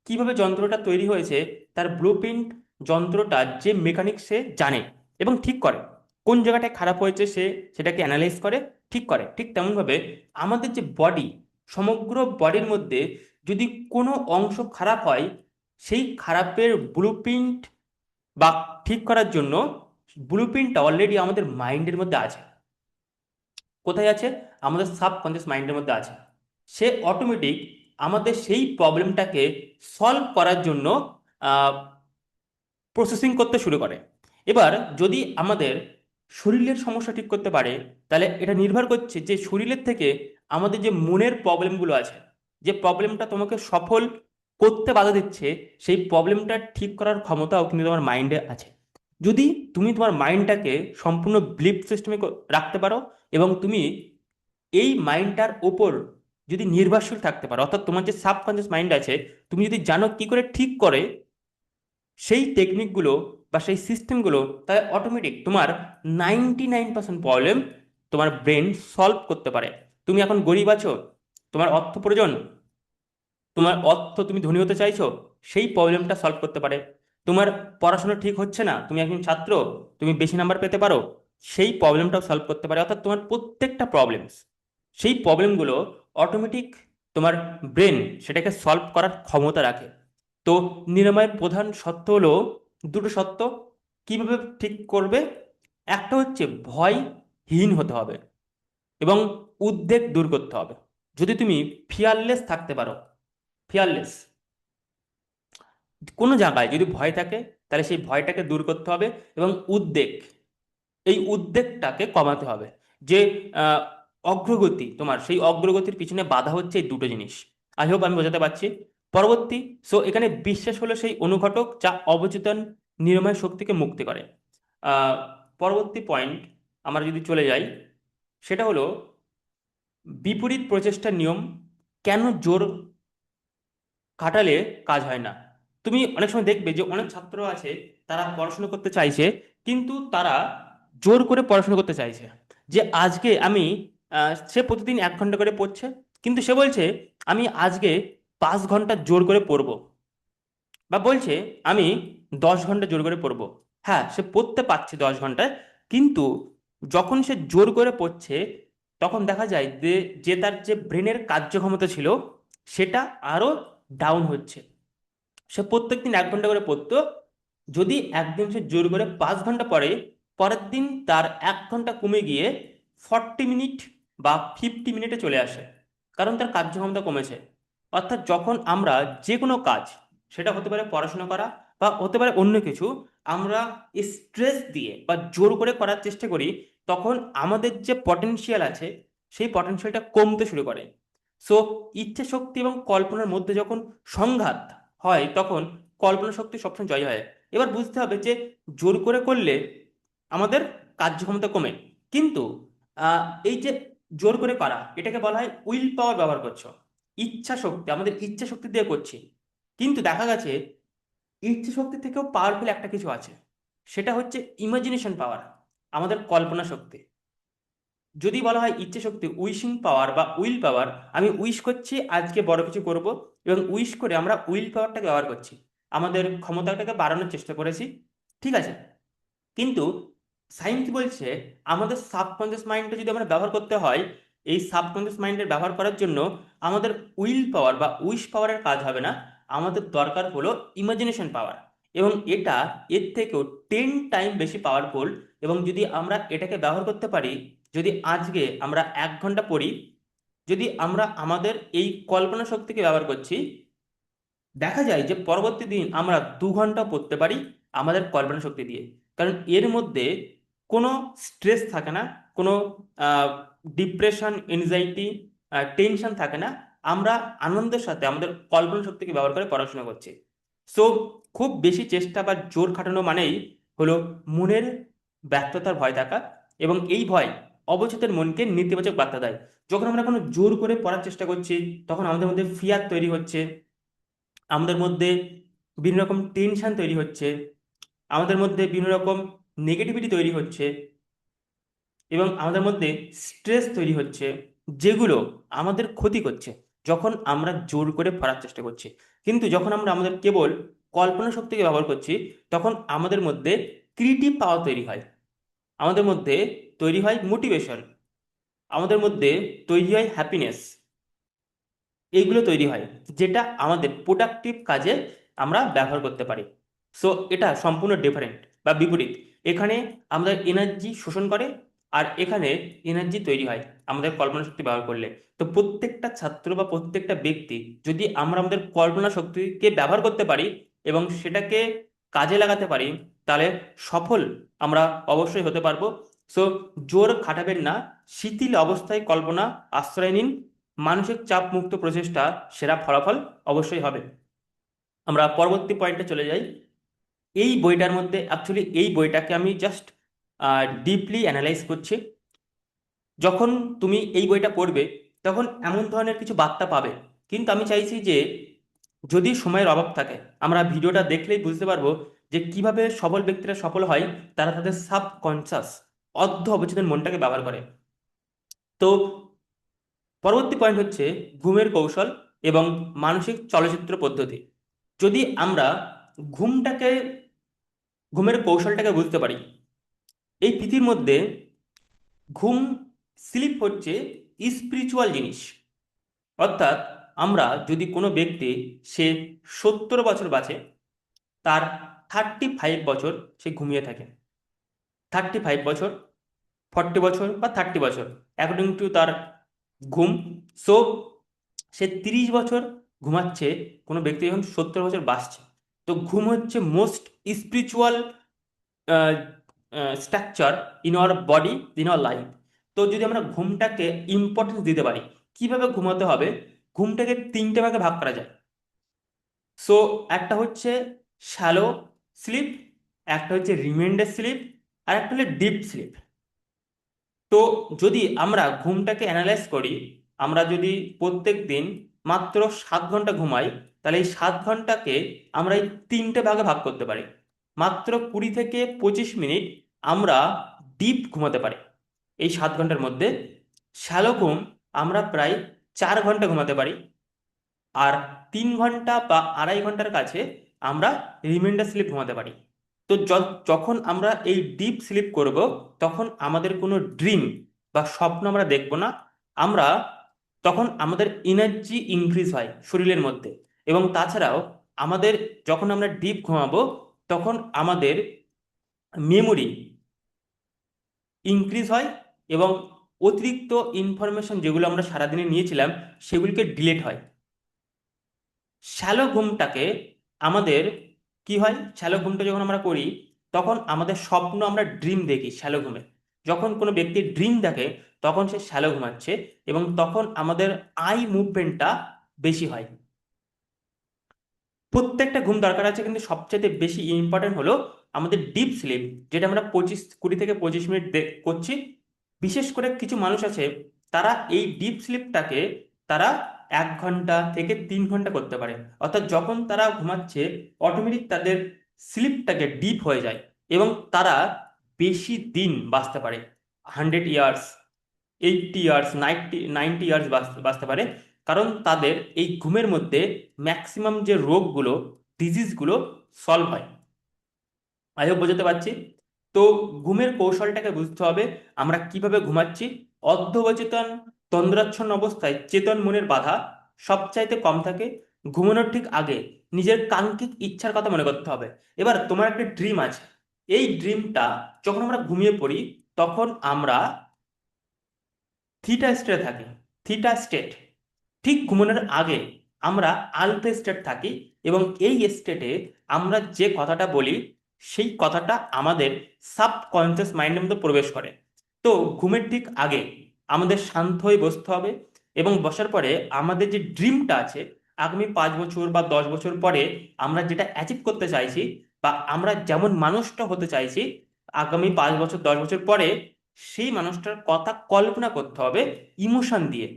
কিভাবে যন্ত্রটা তৈরি হয়েছে তার ব্লু প্রিন্ট যন্ত্রটা যে মেকানিক সে জানে এবং ঠিক করে। কোন জায়গাটায় খারাপ হয়েছে সে সেটাকে অ্যানালাইজ করে, ঠিক করে। ঠিক তেমনভাবে আমাদের যে বডি, সমগ্র বডির মধ্যে যদি কোনো অংশ খারাপ হয়, সেই খারাপের ব্লু প্রিন্ট বা ঠিক করার জন্য ব্লুপ্রিন্টটা অলরেডি আমাদের মাইন্ডের মধ্যে আছে। কোথায় আছে? আমাদের সাবকনসিয়াস মাইন্ডের মধ্যে আছে। সে অটোমেটিক আমাদের সেই প্রবলেমটাকে সলভ করার জন্য প্রসেসিং করতে শুরু করে। এবার যদি আমাদের শরীরের সমস্যা ঠিক করতে পারে, তাহলে এটা নির্ভর করছে যে শরীরের থেকে আমাদের যে মনের প্রবলেমগুলো আছে, যে প্রবলেমটা তোমাকে সফল করতে বাধা দিচ্ছে, সেই প্রবলেমটা ঠিক করার ক্ষমতাও কিন্তু তোমার মাইন্ডে আছে। যদি তুমি তোমার মাইন্ডটাকে সম্পূর্ণ বিলিফ সিস্টেমে রাখতে পারো, এবং তুমি এই মাইন্ডটার ওপর যদি নির্ভরশীল থাকতে পারো, অর্থাৎ তোমার যে সাবকনসিয়াস মাইন্ড আছে, তুমি যদি জানো কি করে ঠিক করে সেই টেকনিকগুলো বা সেই সিস্টেমগুলো, তাহলে অটোমেটিক তোমার 99% প্রবলেম তোমার ব্রেন সলভ করতে পারে। তুমি এখন গরিব আছো, তোমার অর্থ প্রয়োজন, তোমার অর্থ, তুমি ধনী হতে চাইছো, সেই প্রবলেমটা সলভ করতে পারে। তোমার পড়াশোনা ঠিক হচ্ছে না, তুমি একজন ছাত্র, তুমি বেশি নাম্বার পেতে পারো, সেই প্রবলেমটাও সলভ করতে পারে। অর্থাৎ তোমার প্রত্যেকটা প্রবলেমস, সেই প্রবলেমগুলো অটোমেটিক তোমার ব্রেন সেটাকে সলভ করার ক্ষমতা রাখে। তো নিরাময়ের প্রধান সত্য হলো দুটো সত্য। কিভাবে ঠিক করবে? একটা হচ্ছে ভয়হীন হতে হবে এবং উদ্বেগ দূর করতে হবে। যদি তুমি ফিয়ারলেস থাকতে পারো, ফিয়ারলেস, কোনো জায়গায় যদি ভয় থাকে, তাহলে সেই ভয়টাকে দূর করতে হবে, এবং উদ্বেগ, এই উদ্বেগটাকে কমাতে হবে। যে আহ, অগ্রগতি, তোমার সেই অগ্রগতির পিছনে বাধা হচ্ছে এই দুটো জিনিস। আই হোপ আমি বোঝাতে পারছি। পরবর্তী, সো এখানে বিশ্বাস হলো সেই অনুঘটক যা অবচেতন নিরাময় শক্তিকে মুক্তি করে। আহ, পরবর্তী পয়েন্ট আমরা যদি চলে যাই, সেটা হলো বিপরীত প্রচেষ্টার নিয়ম। কেন জোর খাটালে কাজ হয় না? তুমি অনেক সময় দেখবে যে অনেক ছাত্র আছে, তারা পড়াশোনা করতে চাইছে, কিন্তু তারা জোর করে পড়াশোনা করতে চাইছে। যে আজকে আমি সে প্রতিদিন 1 ঘন্টা করে পড়ছে, কিন্তু সে বলছে আমি আজকে 5 ঘন্টা জোর করে পড়বো, বা বলছে আমি 10 ঘন্টা জোর করে পড়বো। হ্যাঁ, সে পড়তে পারছে 10 ঘন্টায়, কিন্তু যখন সে জোর করে পড়ছে, তখন দেখা যায় যে যে তার যে ব্রেনের কার্যক্ষমতা ছিল সেটা আরো ডাউন হচ্ছে। সে প্রত্যেকদিন 1 ঘন্টা করে পড়তো। যদি একদিন সে জোর করে 5 ঘন্টা পড়ে, পরের দিন তার 1 ঘন্টা কমে গিয়ে 40 মিনিট বা 50 মিনিটে চলে আসে, কারণ তার কার্যক্ষমতা কমেছে। অর্থাৎ যখন আমরা যে কোনো কাজ, সেটা হতে পারে পড়াশোনা করা বা হতে পারে অন্য কিছু, আমরা স্ট্রেস দিয়ে বা জোর করে করার চেষ্টা করি, তখন আমাদের যে পটেনশিয়াল আছে সেই পটেনশিয়ালটা কমতে শুরু করে। সো ইচ্ছে শক্তি এবং কল্পনার মধ্যে যখন সংঘাত হয়, তখন কল্পনা শক্তি সবসময় জয় হয়। এবার বুঝতে হবে যে জোর করে করলে আমাদের কার্যক্ষমতা কমে, কিন্তু এই যে জোর করে করা, এটাকে বলা হয় উইল পাওয়ার ব্যবহার করছো, ইচ্ছা শক্তি, আমাদের ইচ্ছা শক্তি দিয়ে করছি। কিন্তু দেখা গেছে ইচ্ছা শক্তি থেকেও পাওয়ারফুল একটা কিছু আছে, সেটা হচ্ছে ইমাজিনেশন পাওয়ার, আমাদের কল্পনা শক্তি। যদি বলা হয় ইচ্ছে শক্তি, উইশিং পাওয়ার বা উইল পাওয়ার, আমি উইশ করছি আজকে বড় কিছু করব, এবং উইশ করে আমরা উইল পাওয়ারটাকে ব্যবহার করছি, আমাদের ক্ষমতাটাকে বাড়ানোর চেষ্টা করেছি। ঠিক আছে, কিন্তু সায়েন্স বলছে আমাদের সাবকনসিয়াস মাইন্ডটা যদি আমরা ব্যবহার করতে হয়, এই সাবকনসিয়াস মাইন্ডের ব্যবহার করার জন্য আমাদের উইল পাওয়ার বা উইশ পাওয়ারের কাজ হবে না, আমাদের দরকার হলো ইমাজিনেশন পাওয়ার। এবং এটা এর থেকেও 10 টাইম বেশি পাওয়ারফুল। এবং যদি আমরা এটাকে ব্যবহার করতে পারি, যদি আজকে আমরা 1 ঘন্টা পড়ি, যদি আমরা আমাদের এই কল্পনা শক্তিকে ব্যবহার করছি, দেখা যায় যে পরবর্তী দিন আমরা 2 ঘন্টা পড়তে পারি আমাদের কল্পনা শক্তি দিয়ে। কারণ এর মধ্যে কোনো স্ট্রেস থাকে না, কোনো ডিপ্রেশন, এনজাইটি, টেনশন থাকে না। আমরা আনন্দের সাথে আমাদের কল্পনা শক্তিকে ব্যবহার করে পড়াশোনা করছি। সো খুব বেশি চেষ্টা বা জোর খাটানো মানেই হলো মনের ব্যর্থতার ভয় থাকা, এবং এই ভয় অবচেতন মনকে নেতিবাচক বার্তা দেয়। যখন আমরা কোনো জোর করে পড়ার চেষ্টা করছি, তখন আমাদের মধ্যে ফিয়ার তৈরি হচ্ছে, আমাদের মধ্যে বিভিন্ন রকম টেনশন তৈরি হচ্ছে, আমাদের মধ্যে বিভিন্ন রকম নেগেটিভিটি তৈরি হচ্ছে, এবং আমাদের মধ্যে স্ট্রেস তৈরি হচ্ছে, যেগুলো আমাদের ক্ষতি করছে যখন আমরা জোর করে পড়ার চেষ্টা করছি। কিন্তু যখন আমরা আমাদের কেবল কল্পনা শক্তিকে ব্যবহার করছি, তখন আমাদের মধ্যে ক্রিয়েটিভ পাওয়ার তৈরি হয়, আমাদের মধ্যে তৈরি হয় মোটিভেশন, আমাদের মধ্যে তৈরি হয় হ্যাপিনেস। এইগুলো তৈরি হয় যেটা আমাদের প্রোডাক্টিভ কাজে আমরা ব্যবহার করতে পারি। সো এটা সম্পূর্ণ ডিফারেন্ট বা বিপরীত। এখানে আমাদের এনার্জি শোষণ করে, আর এখানে এনার্জি তৈরি হয় আমাদের কল্পনা শক্তি ব্যবহার করলে। তো প্রত্যেকটা ছাত্র বা প্রত্যেকটা ব্যক্তি, যদি আমরা আমাদের কল্পনা শক্তিকে ব্যবহার করতে পারি এবং সেটাকে কাজে লাগাতে পারি, তাহলে সফল আমরা অবশ্যই হতে পারবো। সো জোর খাটাবেন না, শিথিল অবস্থায় কল্পনা আশ্রয় নিন, মানসিক চাপ মুক্ত প্রচেষ্টা সেরা ফলাফল অবশ্যই হবে। আমরা পরবর্তী পয়েন্টে চলে যাই। এই বইটার মধ্যে অ্যাকচুয়ালি এই বইটাকে আমি জাস্ট ডিপলি অ্যানালাইজ করছি। যখন তুমি এই বইটা পড়বে, তখন এমন ধরনের কিছু বার্তা পাবে, কিন্তু আমি চাইছি যে যদি সময়ের অভাব থাকে, আমরা ভিডিওটা দেখলেই বুঝতে পারবো যে কিভাবে সফল ব্যক্তিরা সফল হয়। তারা তাদের সাবকনসাস, অর্ধ অবচেতন মনটাকে ব্যবহার করে। তো পরবর্তী পয়েন্ট হচ্ছে ঘুমের কৌশল এবং মানসিক চলচ্চিত্র পদ্ধতি। যদি আমরা ঘুমটাকে, ঘুমের কৌশলটাকে বুঝতে পারি, এই পৃথিবীর মধ্যে ঘুম, স্লিপ হচ্ছে স্পিরিচুয়াল জিনিস। অর্থাৎ আমরা যদি কোনো ব্যক্তি, সে 70 বছর বাঁচে, তার 35 বছর সে ঘুমিয়ে থাকে, 35 বছর, 40 বছর বা 30 বছর, অ্যাকর্ডিং টু তার ঘুম। সো সে 30 বছর ঘুমাচ্ছে কোনো ব্যক্তি যখন 70 বছর বাঁচছে। তো ঘুম হচ্ছে most spiritual structure in our body, in our life. তো যদি আমরা ঘুমটাকে ইম্পর্টেন্স দিতে পারি, কিভাবে ঘুমাতে হবে, ঘুমটাকে 3টে ভাগে ভাগ করা যায়। সো একটা হচ্ছে শ্যালো স্লিপ, একটা হচ্ছে রিমাইন্ডার স্লিপ, আর একটা হচ্ছে ডিপ স্লিপ। তো যদি আমরা ঘুমটাকে অ্যানালাইজ করি, আমরা যদি প্রত্যেক দিন মাত্র 7 ঘন্টা ঘুমাই, তাহলে এই 7 ঘন্টাকে আমরা এই 3টে ভাগে ভাগ করতে পারি। মাত্র 20 থেকে 25 মিনিট আমরা ডিপ ঘুমাতে পারি এই 7 ঘন্টার মধ্যে। শ্যালো ঘুম আমরা প্রায় 4 ঘন্টা ঘুমাতে পারি। আর 3 ঘন্টা বা আড়াই ঘন্টার কাছে আমরা রিমাইন্ডার স্লিপ ঘুমাতে পারি। তো যখন আমরা এই ডিপ স্লিপ করব, তখন আমাদের কোনো ড্রিম বা স্বপ্ন আমরা দেখব না। আমরা তখন আমাদের এনার্জি ইনক্রিজ হয় শরীরের মধ্যে, এবং তাছাড়াও আমাদের যখন আমরা ডিপ ঘুমাবো তখন আমাদের মেমোরি ইনক্রিজ হয় এবং অতিরিক্ত ইনফরমেশন যেগুলো আমরা সারাদিনে নিয়েছিলাম সেগুলিকে ডিলিট হয়। শ্যালো ঘুমটাকে আমাদের কি হয়, শ্যালো ঘুমটা যখন আমরা করি তখন আমাদের স্বপ্ন, আমরা ড্রিম দেখি শ্যালো ঘুমে। যখন কোনো ব্যক্তি ড্রিম দেখে তখন সে শ্যালো ঘুমাচ্ছে এবং তখন আমাদের আই মুভমেন্টটা বেশি হয়। প্রত্যেকটা ঘুম দরকার আছে, কিন্তু সবচেয়ে বেশি ইম্পর্টেন্ট হলো আমাদের ডিপ স্লিপ, যেটা আমরা 20 থেকে 25 মিনিট করছি। বিশেষ করে কিছু মানুষ আছে, তারা এই ডিপ স্লিপটাকে তারা 1 ঘন্টা থেকে 3 ঘন্টা করতে পারে। অর্থাৎ যখন তারা ঘুমাচ্ছে অটোমেটিক তাদের স্লিপটাকে ডিপ হয়ে যায় এবং তারা বেশি দিন বাঁচতে পারে। 100 ইয়ার্স, 80 ইয়ার্স, 90 ইয়ার্স বাঁচতে পারে। কারণ তাদের এই ঘুমের মধ্যে ম্যাক্সিমাম যে রোগগুলো, ডিজিজগুলো সলভ হয়। আই হোপ বোঝাতে পারছি। তো ঘুমের কৌশলটাকে বুঝতে হবে, আমরা কিভাবে ঘুমাচ্ছি। অর্ধবচেতন তন্দ্রাচ্ছন্ন অবস্থায় চেতন মনের বাধা সবচাইতে কম থাকে। ঘুমানোর ঠিক আগে নিজের কাঙ্ক্ষিত ইচ্ছার কথা মনে করতে হবে। এবার তোমার একটা ড্রিম আছে, এই ড্রিমটা যখন আমরা ঘুমিয়ে পড়ি তখন আমরা থিটা স্টেটে থাকি। থিটা স্টেট, ঠিক ঘুমানোর আগে আমরা আলফা স্টেট থাকি এবং এই স্টেটে আমরা যে কথাটা বলি সেই কথাটা আমাদের সাবকনসিয়াস মাইন্ডের মধ্যে প্রবেশ করে। তো ঘুমের ঠিক আগে আমাদের শান্ত হয়ে বসতে হবে এবং বসার পরে আমাদের যে ড্রিমটা আছে, আগামী 5 বছর বা 10 বছর পরে আমরা যেটা অ্যাচিভ করতে চাইছি বা আমরা যেমন মানুষটা হতে চাইছি আগামী 5 বছর 10 বছর পরে, সেই মানুষটার কথা কল্পনা করতে হবে ইমোশন দিয়ে।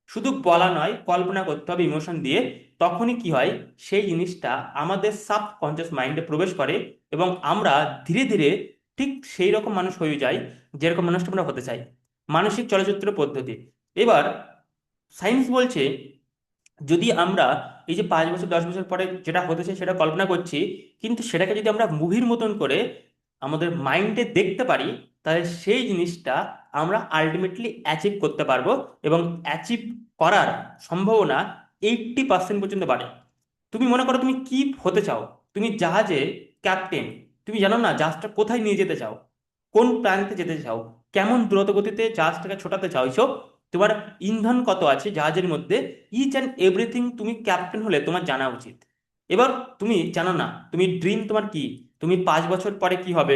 শুধু বলা নয়, কল্পনা করতে হবে ইমোশন দিয়ে। তখনই কি হয়, সেই জিনিসটা আমাদের সাবকনসিয়াস মাইন্ডে প্রবেশ করে এবং আমরা ধীরে ধীরে ঠিক সেই রকম মানুষ হয়ে যাই যেরকম মানুষটা আমরা হতে চাই। মানসিক চলচ্চিত্র পদ্ধতি। এবার সায়েন্স বলছে, যদি আমরা এই যে 5 বছর 10 বছর পরে যেটা হতে চাই সেটা কল্পনা করছি, কিন্তু সেটাকে যদি আমরা মুভির মতন করে আমাদের মাইন্ডে দেখতে পারি, তাহলে সেই জিনিসটা আমরা আলটিমেটলি অ্যাচিভ করতে পারবো এবং অ্যাচিভ করার সম্ভাবনা 80% পর্যন্ত বাড়ে। তুমি মনে করো তুমি কি হতে চাও, তুমি জাহাজে ক্যাপ্টেন, তুমি জানো না জাহাজটা কোথায় নিয়ে যেতে চাও, কোন প্রান্তে যেতে চাও, কেমন দ্রুত গতিতে জাহাজটাকে ছোটাতে চাইছো, তোমার ইন্ধন কত আছে জাহাজের মধ্যে, ইচ অ্যান্ড এভরিথিং তুমি ক্যাপ্টেন হলে তোমার জানা উচিত। এবার তুমি জানো না তুমি ড্রিম তোমার কি, তুমি 5 বছর পরে কি হবে,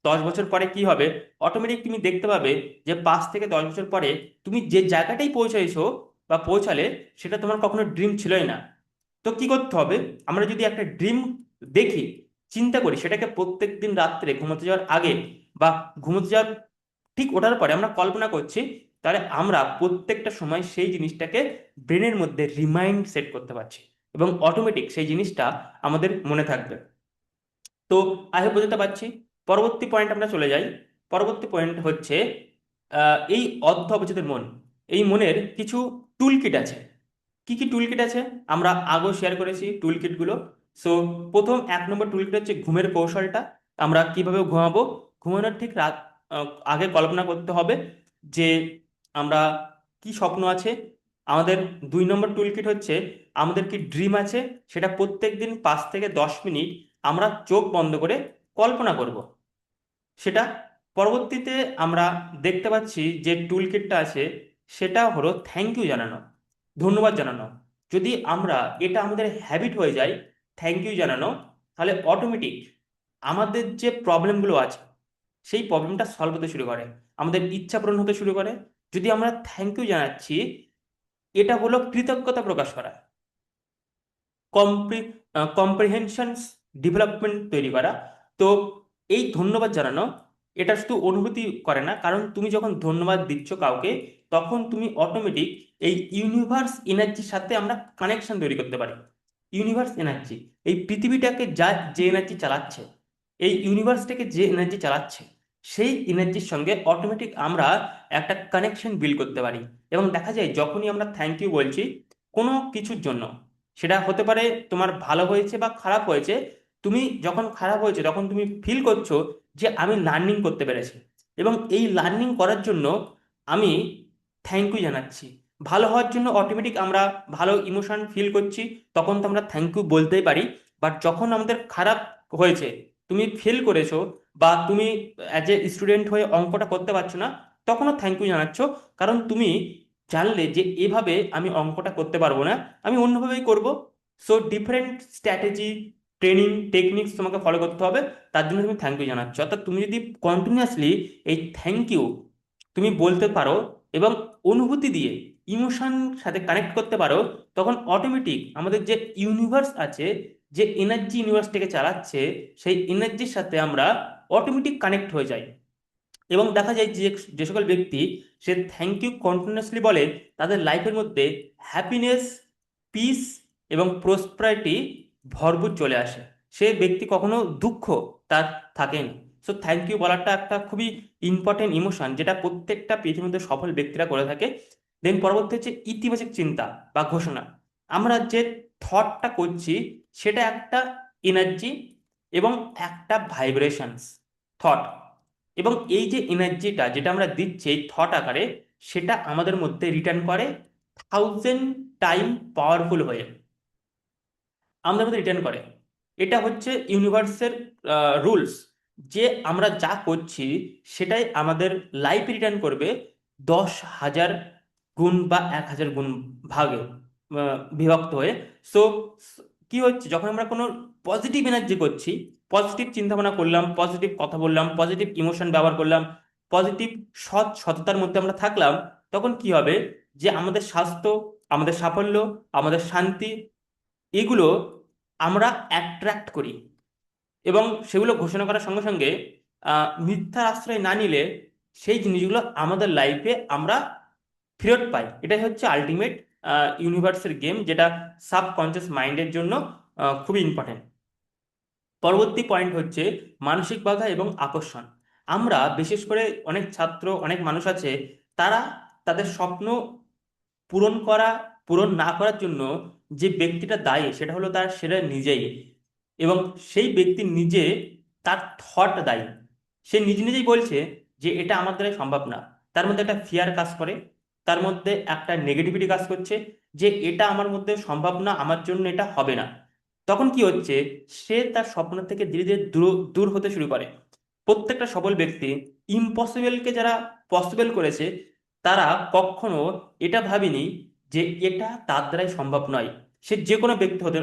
10 বছর পরে কি হবে, অটোমেটিক তুমি দেখতে পাবে যে 5 থেকে 10 বছর পরে তুমি যে জায়গাটাই পৌঁছাইছো বা পৌঁছালে সেটা তোমার কখনো ড্রিম ছিলই না। তো কি করতে হবে, আমরা যদি একটা ড্রিম দেখি, চিন্তা করি, সেটাকে প্রত্যেক দিন রাত্রে ঘুমোতে যাওয়ার আগে বা ঘুমোতে যাওয়ার ঠিক ওঠার পরে আমরা কল্পনা করছি, তাহলে আমরা প্রত্যেকটা সময় সেই জিনিসটাকে ব্রেনের মধ্যে রিমাইন্ড সেট করতে পারছি এবং অটোমেটিক সেই জিনিসটা আমাদের মনে থাকবে। তো আই হোপ বোঝাতে পারছি। পরবর্তী পয়েন্ট আমরা চলে যাই। পরবর্তী পয়েন্ট হচ্ছে এই অর্ধ অবচেতন মন, এই মনের কিছু টুল কিট আছে। কি কি টুল কিট আছে আমরা আগেও শেয়ার করেছি টুল কিটগুলো। সো প্রথম 1 নম্বর টুল কিট হচ্ছে ঘুমের কৌশলটা। আমরা কিভাবে ঘুমাবো, ঘুমানোর ঠিক রাত আগে কল্পনা করতে হবে যে আমরা কি স্বপ্ন আছে আমাদের। 2 নম্বর টুল কিট হচ্ছে আমাদের কি ড্রিম আছে, সেটা প্রত্যেক দিন 5 থেকে 10 মিনিট আমরা চোখ বন্ধ করে কল্পনা করব সেটা। পরবর্তীতে আমরা দেখতে পাচ্ছি যে টুল কিটটা আছে সেটা হলো থ্যাংক ইউ জানানো, ধন্যবাদ জানানো। যদি আমরা এটা আমাদের হ্যাবিট হয়ে যায় থ্যাংক ইউ জানানো, তাহলে অটোমেটিক আমাদের যে প্রবলেমগুলো আছে সেই প্রবলেমটা সলভ হতে শুরু করে, আমাদের ইচ্ছা পূরণ হতে শুরু করে। যদি আমরা থ্যাংক ইউ জানাচ্ছি, এটা হলো কৃতজ্ঞতা প্রকাশ করা, কম্প্রি কম্প্রিহেনশনস ডেভেলপমেন্ট তৈরি করা। তো এই ধন্যবাদ জানানো এটা শুধু অনুভূতি করে না, কারণ তুমি যখন ধন্যবাদ দিচ্ছ কাউকে তখন তুমি অটোমেটিক এই ইউনিভার্স এনার্জির সাথে আমরা কানেকশন তৈরি করতে পারি। ইউনিভার্স এনার্জি, এই পৃথিবীটাকে যে এনার্জি চালাচ্ছে, এই ইউনিভার্সটাকে যে এনার্জি চালাচ্ছে, সেই এনার্জির সঙ্গে অটোমেটিক আমরা একটা কানেকশন বিল্ড করতে পারি। এবং দেখা যায় যখনই আমরা থ্যাংক ইউ বলছি কোনো কিছুর জন্য, সেটা হতে পারে তোমার ভালো হয়েছে বা খারাপ হয়েছে, তুমি যখন খারাপ হয়েছে তখন তুমি ফিল করছো যে আমি লার্নিং করতে পেরেছি এবং এই লার্নিং করার জন্য আমি থ্যাংক ইউ জানাচ্ছি। ভালো হওয়ার জন্য অটোমেটিক আমরা ভালো ইমোশন ফিল করছি, তখন তো আমরা থ্যাংক ইউ বলতেই পারি। বাট যখন আমাদের খারাপ হয়েছে, তুমি ফেল করেছো, বা তুমি অ্যাজ এ স্টুডেন্ট হয়ে অঙ্কটা করতে পারছো না, তখনও থ্যাংক ইউ জানাচ্ছ। কারণ তুমি জানলে যে এভাবে আমি অঙ্কটা করতে পারবো না, আমি অন্যভাবেই করব। So different strategy, training, techniques তোমাকে ফলো করতে হবে, তার জন্য তুমি থ্যাংক ইউ জানাচ্ছ। অর্থাৎ তুমি যদি কন্টিনিউয়াসলি এই থ্যাংক ইউ তুমি বলতে পারো এবং অনুভূতি দিয়ে ইমোশন সাথে কানেক্ট করতে পারো, তখন অটোমেটিক আমাদের যে ইউনিভার্স আছে, যে এনার্জি ইউনিভার্সটাকে চালাচ্ছে, সেই এনার্জির সাথে আমরা অটোমেটিক কানেক্ট হয়ে যাই। এবং দেখা যায় যে যে সকল ব্যক্তি সে থ্যাংক ইউ কন্টিনিউয়াসলি বলে, তাদের লাইফের মধ্যে হ্যাপিনেস, পিস এবং প্রসপারিটি ভরপুর চলে আসে। সে ব্যক্তি কখনো দুঃখ তার থাকে না। সো থ্যাংক ইউ বলাটা একটা খুবই ইম্পর্টেন্ট ইমোশন, যেটা প্রত্যেকটা পৃথিবীর মধ্যে সফল ব্যক্তিরা করে থাকে। দেন পরবর্তী হচ্ছে ইতিবাচক চিন্তা বা ঘোষণা। আমরা যে থটটা করছি সেটা একটা এনার্জি এবং একটা ভাইব্রেশনস থট, এবং এই যে এনার্জিটা যেটা আমরা দিচ্ছি এই থট আকারে, সেটা আমাদের মধ্যে রিটার্ন করে 1000 টাইম পাওয়ারফুল হয়ে আমাদের মধ্যে রিটার্ন করে। এটা হচ্ছে ইউনিভার্সের রুলস, যে আমরা যা করছি সেটাই আমাদের লাইফে রিটার্ন করবে 10,000 গুণ বা 1,000 গুণ ভাগে বিভক্ত হয়ে। সো কি হচ্ছে, যখন আমরা কোনো পজিটিভ এনার্জি করছি, পজিটিভ চিন্তা ভাবনা করলাম, পজিটিভ কথা বললাম, পজিটিভ ইমোশন ব্যবহার করলাম, পজিটিভ সততার মধ্যে আমরা থাকলাম, তখন কি হবে, যে আমাদের স্বাস্থ্য, আমাদের সাফল্য, আমাদের শান্তি, এগুলো আমরা অ্যাট্রাক্ট করি। এবং সেগুলো ঘোষণা করার সঙ্গে সঙ্গে মিথ্যার আশ্রয় না নিলে সেই জিনিসগুলো আমাদের লাইফে আমরা ফেরত পাই। এটাই হচ্ছে আলটিমেট ইউনিভার্সের গেম, যেটা সাবকনসিয়াস মাইন্ডের জন্য খুবই ইম্পর্টেন্ট। পরবর্তী পয়েন্ট হচ্ছে মানসিক বাধা এবং আকর্ষণ। আমরা বিশেষ করে অনেক ছাত্র, অনেক মানুষ আছে, তারা তাদের স্বপ্ন পূরণ করা, পূরণ না করার জন্য যে ব্যক্তিটা দায়ী সেটা হলো সেটা নিজেই। এবং সেই ব্যক্তি নিজে, তার থট দায়ী। সে নিজে নিজেই বলছে যে এটা আমার দ্বারা সম্ভব না। তার মধ্যে একটা ফিয়ার কাজ করে, তার মধ্যে একটা নেগেটিভিটি কাজ করছে, যে এটা আমার মধ্যে সম্ভব না, আমার জন্য এটা হবে না। তখন কি হচ্ছে, সে তার স্বপ্ন থেকে ধীরে ধীরে দূর দূর হতে শুরু করে। প্রত্যেকটা সফল ব্যক্তি ইম্পসিবলকে যারা পসিবল করেছে, তারা কখনো এটা ভাবেনি যে এটা তার দ্বারাই সম্ভব নয়। সে যে কোনো ব্যক্তি হতে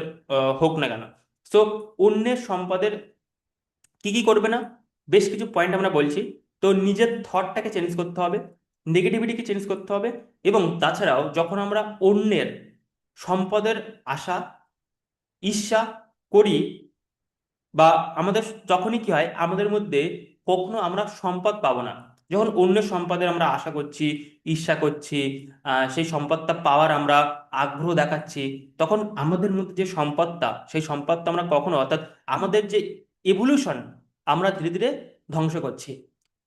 হোক না কেন। সো অন্যের সম্পদের কি কি করবে না, বেশ কিছু পয়েন্ট আমরা বলছি। তো নিজের থটটাকে চেঞ্জ করতে হবে, নেগেটিভিটিকে চেঞ্জ করতে হবে। এবং তাছাড়াও যখন আমরা অন্যের সম্পদের আশা, ঈর্ষা করি, বা আমাদের যখনই কি হয়, আমাদের মধ্যে কখনো আমরা সম্পদ পাবো না। যখন অন্যের সম্পদের আমরা আশা করছি, ঈর্ষা করছি, সেই সম্পদটা পাওয়ার আমরা আগ্রহ দেখাচ্ছি, তখন আমাদের মধ্যে যে সম্পদটা, সেই সম্পদটা আমরা কখনো, অর্থাৎ আমাদের যে এভলিউশন, আমরা ধীরে ধীরে ধ্বংস করছি।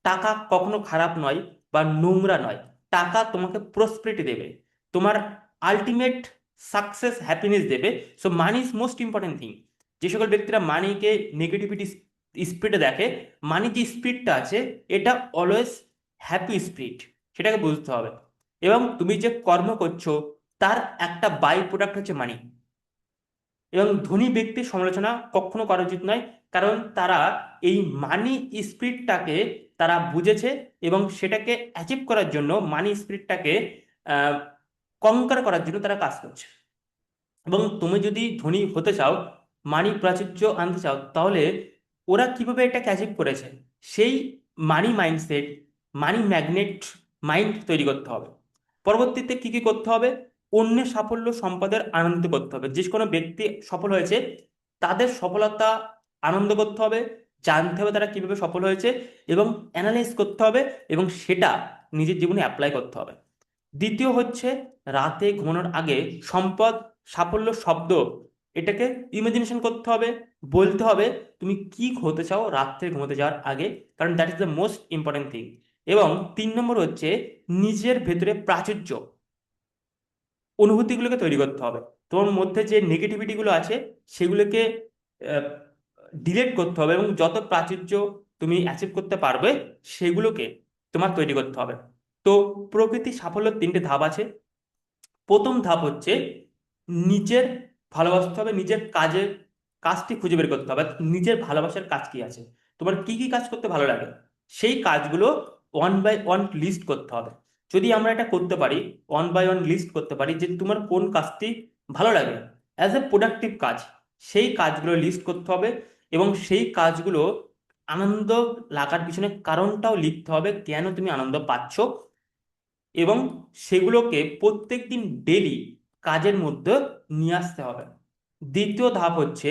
টাকা কখনো খারাপ নয় বা নোংরা নয়। টাকা তোমাকে প্রসপেরিটি দেবে, তোমার আলটিমেট সাকসেস, হ্যাপিনেস দেবে। So money is most important thing. যে সকল ব্যক্তিরা মানিকে নেগেটিভিটি স্পিরিটে দেখে, মানি যে স্পিরিটটা আছে, এটা অলওয়েজ হ্যাপি স্পিরিট, সেটাকে বুঝতে হবে। এবং তুমি যে কর্ম করছো, তার একটা বাই প্রোডাক্ট হচ্ছে মানি। এবং ধনী ব্যক্তির সমালোচনা কখনো করা উচিত নয়, কারণ তারা এই মানি স্পিরিটটাকে তারা বুঝেছে, এবং সেটাকে অ্যাচিভ করার জন্য, মানি স্পিরিটটাকে কঙ্কার করার জন্য তারা কাজ করছে। এবং তুমি যদি ধনী হতে চাও, মানি প্রাচুর্য আনতে চাও, তাহলে ওরা কিভাবে এটাকে অ্যাচিভ করেছে, সেই মানি মাইন্ডসেট, মানি ম্যাগনেট মাইন্ড তৈরি করতে হবে। পরবর্তীতে কি কি করতে হবে, অন্যের সাফল্য সম্পদের আনন্দ করতে হবে। যে কোনো ব্যক্তি সফল হয়েছে, তাদের সফলতা আনন্দ করতে হবে, জানতে হবে তারা কিভাবে সফল হয়েছে, এবং অ্যানালাইজ করতে হবে, এবং সেটা নিজের জীবনে অ্যাপ্লাই করতে হবে। দ্বিতীয় হচ্ছে, রাতে ঘুমানোর আগে সম্পদ, সাফল্য শব্দ, এটাকে ইমাজিনেশন করতে হবে, বলতে হবে তুমি কি হতে চাও রাত্রে ঘুমোতে যাওয়ার আগে, কারণ that is the most important thing. এবং 3 নম্বর হচ্ছে, নিজের ভেতরে প্রাচুর্য অনুভূতিগুলোকে তৈরি করতে হবে। তোমার মধ্যে যে নেগেটিভিটিগুলো আছে, সেগুলোকে ডিলেট করতে হবে, এবং যত প্রাচুর্য তুমি অ্যাচিভ করতে পারবে, সেগুলোকে তোমার তৈরি করতে হবে। তো প্রকৃতি সাফল্যের 3টে ধাপ আছে। প্রথম ধাপ হচ্ছে নিজের ভালোবাসতে হবে, নিজের কাজটি খুঁজে বের করতে হবে। নিজের ভালোবাসার কাজ কি আছে, তোমার কি কি কাজ করতে ভালো লাগে, সেই কাজগুলো ওয়ান বাই ওয়ান লিস্ট করতে হবে। যদি আমরা এটা করতে পারি, ওয়ান বাই ওয়ান লিস্ট করতে পারি যে তোমার কোন কাজটি ভালো লাগে অ্যাজ এ প্রোডাক্টিভ কাজ, সেই কাজগুলো লিস্ট করতে হবে। এবং সেই কাজগুলো আনন্দ লাগার পিছনে কারণটাও লিখতে হবে, কেন তুমি আনন্দ পাচ্ছ। এবং সেগুলোকে প্রত্যেকদিন ডেলি কাজের মধ্যে নিয়ে আসতে হবে। দ্বিতীয় ধাপ হচ্ছে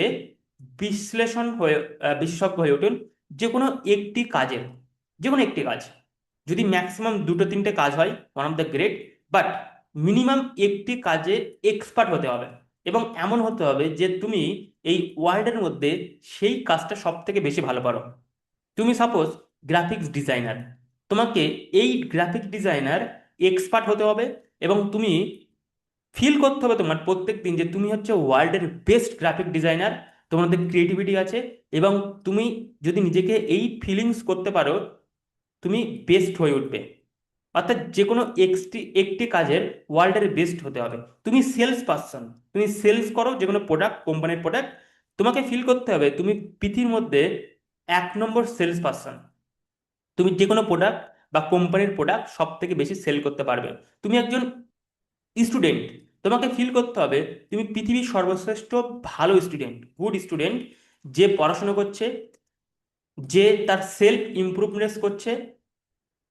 বিশেষজ্ঞ হয়ে উঠুন যে কোনো একটি কাজের। যে কোনো একটি কাজ, যদি ম্যাক্সিমাম দুটো তিনটে কাজ হয় one of the great, but minimum একটি কাজে এক্সপার্ট হতে হবে। এবং এমন হতে হবে যে তুমি এই ওয়ার্ল্ডের মধ্যে সেই কাজটা সব থেকে বেশি ভালো পারো। তুমি সাপোজ গ্রাফিক্স ডিজাইনার, তোমাকে এই গ্রাফিক্স ডিজাইনার এক্সপার্ট হতে হবে। এবং তুমি ফিল করতে হবে তোমার প্রত্যেক দিন যে তুমি হচ্ছে ওয়ার্ল্ডের বেস্ট গ্রাফিক ডিজাইনার, তোমার মধ্যে ক্রিয়েটিভিটি আছে। এবং তুমি যদি নিজেকে এই ফিলিংস করতে পারো, তুমি বেস্ট হয়ে উঠবে। অর্থাৎ যে কোনো একটি কাজের ওয়ার্ল্ডের বেস্ট হতে হবে। তুমি সেলস পার্সন, তুমি সেলস করো যে কোনো প্রোডাক্ট, কোম্পানির প্রোডাক্ট, তোমাকে ফিল করতে হবে তুমি পৃথিবীর মধ্যে 1 নম্বর সেলস পার্সন। তুমি যে কোনো প্রোডাক্ট বা কোম্পানির প্রোডাক্ট সব থেকে বেশি সেল করতে পারবে। তুমি একজন স্টুডেন্ট, তোমাকে ফিল করতে হবে তুমি পৃথিবীর সর্বশ্রেষ্ঠ ভালো স্টুডেন্ট, গুড স্টুডেন্ট, যে পড়াশোনা করছে, যে তার সেলফ ইমপ্রুভনেস করছে,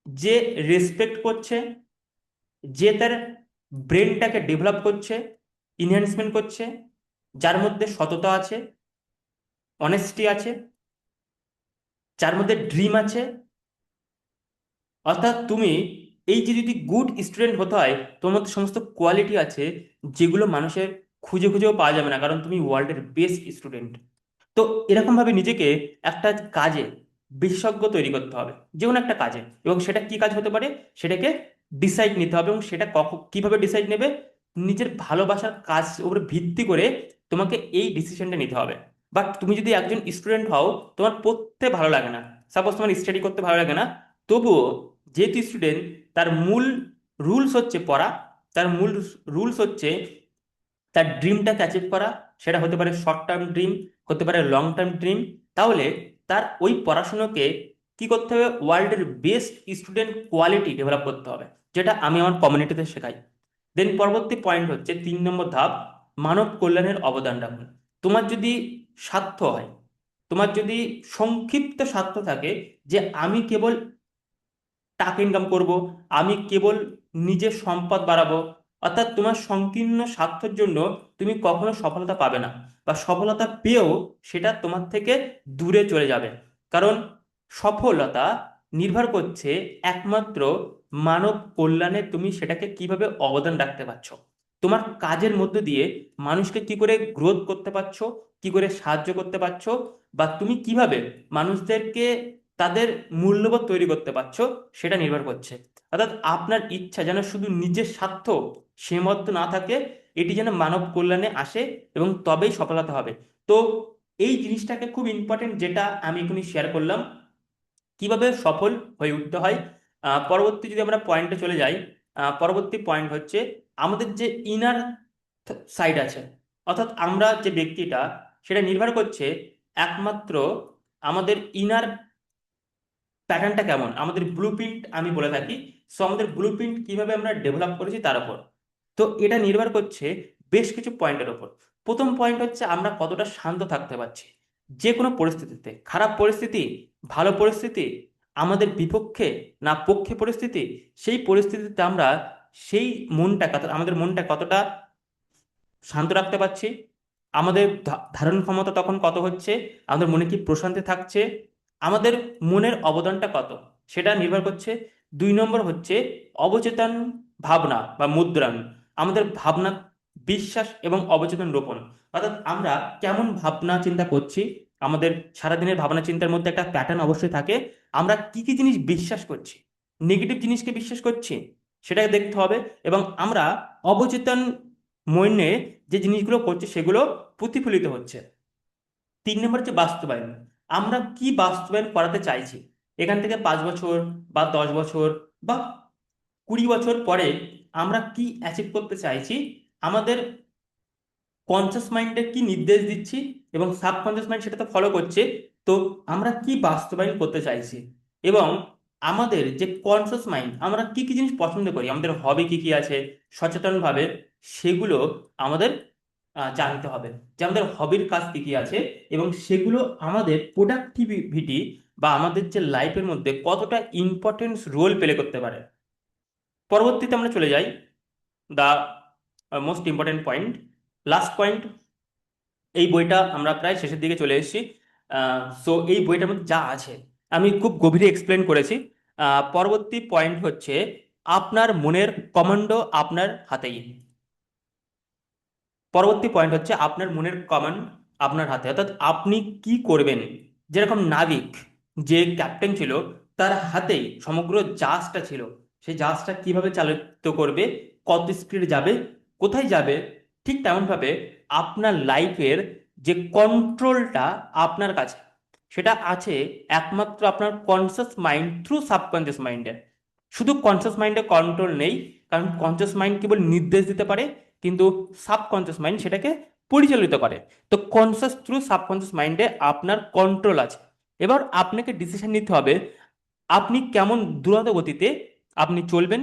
যে রেসপেক্ট করছে, যে তার ব্রেনটাকে ডেভেলপ করছে, ইনহ্যান্সমেন্ট করছে, যার মধ্যে সততা আছে, অনেস্টি আছে, যার মধ্যে ড্রিম আছে। অর্থাৎ তুমি এই যে যদি গুড স্টুডেন্ট হতে হয়, তোমার মধ্যে সমস্ত কোয়ালিটি আছে যেগুলো মানুষের খুঁজে খুঁজেও পাওয়া যাবে না, কারণ তুমি ওয়ার্ল্ডের বেস্ট স্টুডেন্ট। তো এরকম ভাবে নিজেকে একটা কাজে বিশেষজ্ঞ তৈরি করতে হবে, যে কোনো একটা কাজে। এবং সেটা কি কাজ হতে পারে সেটাকে ডিসাইড নিতে হবে। এবং সেটা কিভাবে ডিসাইড নেবে, নিজের ভালোবাসার কাজ উপরে ভিত্তি করে তোমাকে এই ডিসিশনটা নিতে হবে। বাট তুমি যদি একজন স্টুডেন্ট হও, তোমার পড়তে ভালো লাগে না, সাপোজ তোমার স্টাডি করতে ভালো লাগে না, তবুও যেহেতু স্টুডেন্ট, তার মূল রুলস হচ্ছে পড়া, তার মূল রুলস হচ্ছে তার ড্রিমটাকে অ্যাচিভ করা। সেটা হতে পারে শর্ট টার্ম ড্রিম, হতে পারে লং টার্ম ড্রিম। তাহলে তার ওই পড়াশুনোকে কি করতে হবে, ওয়ার্ল্ডের বেস্ট স্টুডেন্ট কোয়ালিটি ডেভেলপ করতে হবে, যেটা আমি আমার কমিউনিটিতে শেখাই। দেন পরবর্তী পয়েন্ট হচ্ছে 3 নম্বর ধাপ, মানব কল্যাণের অবদান রাখুন। তোমার যদি স্বার্থ হয়, তোমার যদি সংক্ষিপ্ত স্বার্থ থাকে যে আমি কেবল টাকা ইনকাম করব, আমি কেবল নিজের সম্পদ বাড়াবো, অর্থাৎ তোমার সংকীর্ণ স্বার্থের জন্য তুমি কখনো সফলতা পাবে না। বা সফলতা পেয়েও সেটা তোমার থেকে দূরে চলে যাবে। কারণ সফলতা নির্ভর করছে একমাত্র মানব কল্যাণে, তুমি সেটাকে কিভাবে অবদান রাখতে পারছো, তোমার কাজের মধ্য দিয়ে মানুষকে কি করে গ্রোথ করতে পারছো, কি করে সাহায্য করতে পারছো, বা তুমি কিভাবে মানুষদেরকে তাদের মূল্যবোধ তৈরি করতে পারছো, সেটা নির্ভর করছে। অর্থাৎ আপনার ইচ্ছা যেন শুধু নিজের স্বার্থ সীমাবদ্ধ না থাকে, এটি যেন মানব কল্যাণে আসে, এবং তবেই সফলতা হবে। তো এই জিনিসটাকে খুব ইম্পর্টেন্ট, যেটা আমি এখনই শেয়ার করলাম, কিভাবে সফল হয়ে উঠতে হয়। পরবর্তী যদি আমরা পয়েন্টে চলে যাই, পরবর্তী পয়েন্ট হচ্ছে আমাদের যে ইনার সাইড আছে, অর্থাৎ আমরা যে ব্যক্তিটা, সেটা নির্ভর করছে একমাত্র আমাদের ইনার প্যাটার্নটা কেমন, আমাদের ব্লু প্রিন্ট আমি বলে থাকি। সো আমাদের ব্লু প্রিন্ট কিভাবে আমরা ডেভেলপ করেছি তার উপর। তো এটা নির্ভর করছে বেশ কিছু পয়েন্টের উপর। প্রথম পয়েন্ট হচ্ছে আমরা কতটা শান্ত থাকতে পারছি যে কোনো পরিস্থিতিতে। খারাপ পরিস্থিতি, ভালো পরিস্থিতি, আমাদের বিপক্ষে না পক্ষে পরিস্থিতি, সেই পরিস্থিতিতে আমরা সেই আমাদের মনটা কতটা শান্ত রাখতে পারছি, আমাদের ধারণ ক্ষমতা তখন কত হচ্ছে, আমাদের মনে কি প্রশান্তি থাকছে, আমাদের মনের অবদানটা কত, সেটা নির্ভর করছে। 2 নম্বর হচ্ছে অবচেতন ভাবনা বা মুদ্রায়ন, আমাদের ভাবনা, বিশ্বাস এবং অবচেতন রোপণ। অর্থাৎ আমরা কেমন ভাবনা চিন্তা করছি, আমাদের সারাদিনের ভাবনা চিন্তার মধ্যে একটা প্যাটার্ন অবশ্যই থাকে। আমরা কি কি জিনিস বিশ্বাস করছি, নেগেটিভ জিনিসকে বিশ্বাস করছি, সেটাকে দেখতে হবে। এবং আমরা অবচেতন মনে যে জিনিসগুলো করছে সেগুলো প্রতিফলিত হচ্ছে। 3 নম্বর হচ্ছে বাস্তবায়ন, আমরা কি বাস্তবায়ন করাতে চাইছি। এখান থেকে 5 বছর বা 10 বছর বা 20 বছর পরে আমরা কি অ্যাচিভ করতে চাইছি, আমাদের কনসিয়াস মাইন্ডে কি নির্দেশ দিচ্ছি এবং সাবকনসিয়াস মাইন্ড সেটা তো ফলো করছে। তো আমরা কি বাস্তবায়ন করতে চাইছি, এবং আমাদের যে কনসিয়াস মাইন্ড, আমরা কি কি জিনিস পছন্দ করি, আমাদের হবি কি কি আছে, সচেতনভাবে সেগুলো আমাদের জানতে হবে যে আমাদের হবির কাজ কি কি আছে, এবং সেগুলো আমাদের প্রোডাক্টিভিটি বা আমাদের যে লাইফের মধ্যে কতটা ইম্পর্টেন্স রোল প্লে করতে পারে। পরবর্তীতে আমরা চলে যাই the most important point, last point. এই বইটা আমরা প্রায় শেষের দিকে চলে এসেছি। সো এই বইটার মধ্যে যা আছে আমি খুব গভীরে এক্সপ্লেন করেছি। পরবর্তী পয়েন্ট হচ্ছে আপনার মনের কমান্ডো আপনার হাতেই। পরবর্তী পয়েন্ট হচ্ছে আপনার মনের কমান্ড আপনার হাতে, অর্থাৎ আপনি কি করবেন। যেরকম নাবিক, যে ক্যাপ্টেন ছিল, তার হাতেই সমগ্র জাহাজটা ছিল। সেই জাহাজটা কিভাবে চালিত করবে, কত স্পিডে যাবে, কোথায় যাবে, ঠিক তেমনভাবে আপনার লাইফের যে কন্ট্রোলটা আপনার কাছে, সেটা আছে একমাত্র আপনার কনসিয়াস মাইন্ড থ্রু সাবকনসিয়াস মাইন্ডে। শুধু কনসিয়াস মাইন্ডে কন্ট্রোল নেই, কারণ কনসিয়াস মাইন্ড কেবল নির্দেশ দিতে পারে, কিন্তু সাবকনসিয়াস মাইন্ড সেটাকে পরিচালিত করে। তো কনসিয়াস থ্রু সাবকনসিয়াস মাইন্ডে আপনার কন্ট্রোল আছে। এবার আপনাকে ডিসিশন নিতে হবে আপনি কেমন দ্রুত গতিতে আপনি চলবেন,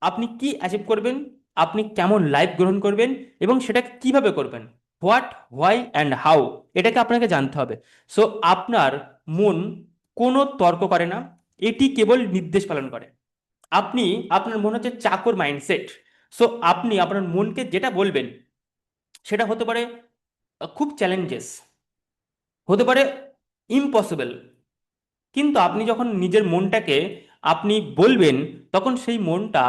আপনি কি অ্যাচিভ করবেন, আপনি কেমন লাইফ গ্রহণ করবেন, এবং সেটা কিভাবে করবেন। হোয়াট, হোয়াই অ্যান্ড হাউ, এটাকে আপনাকে জানতে হবে। সো আপনার মন কোনো তর্ক করে না, এটি কেবল নির্দেশ পালন করে। আপনি, আপনার মন হচ্ছে চাকর মাইন্ডসেট। সো আপনি আপনার মনকে যেটা বলবেন সেটা হতে পারে খুব চ্যালেঞ্জেস, হতে পারে ইম্পসিবল, কিন্তু আপনি যখন নিজের মনটাকে আপনি বলবেন, তখন সেই মনটা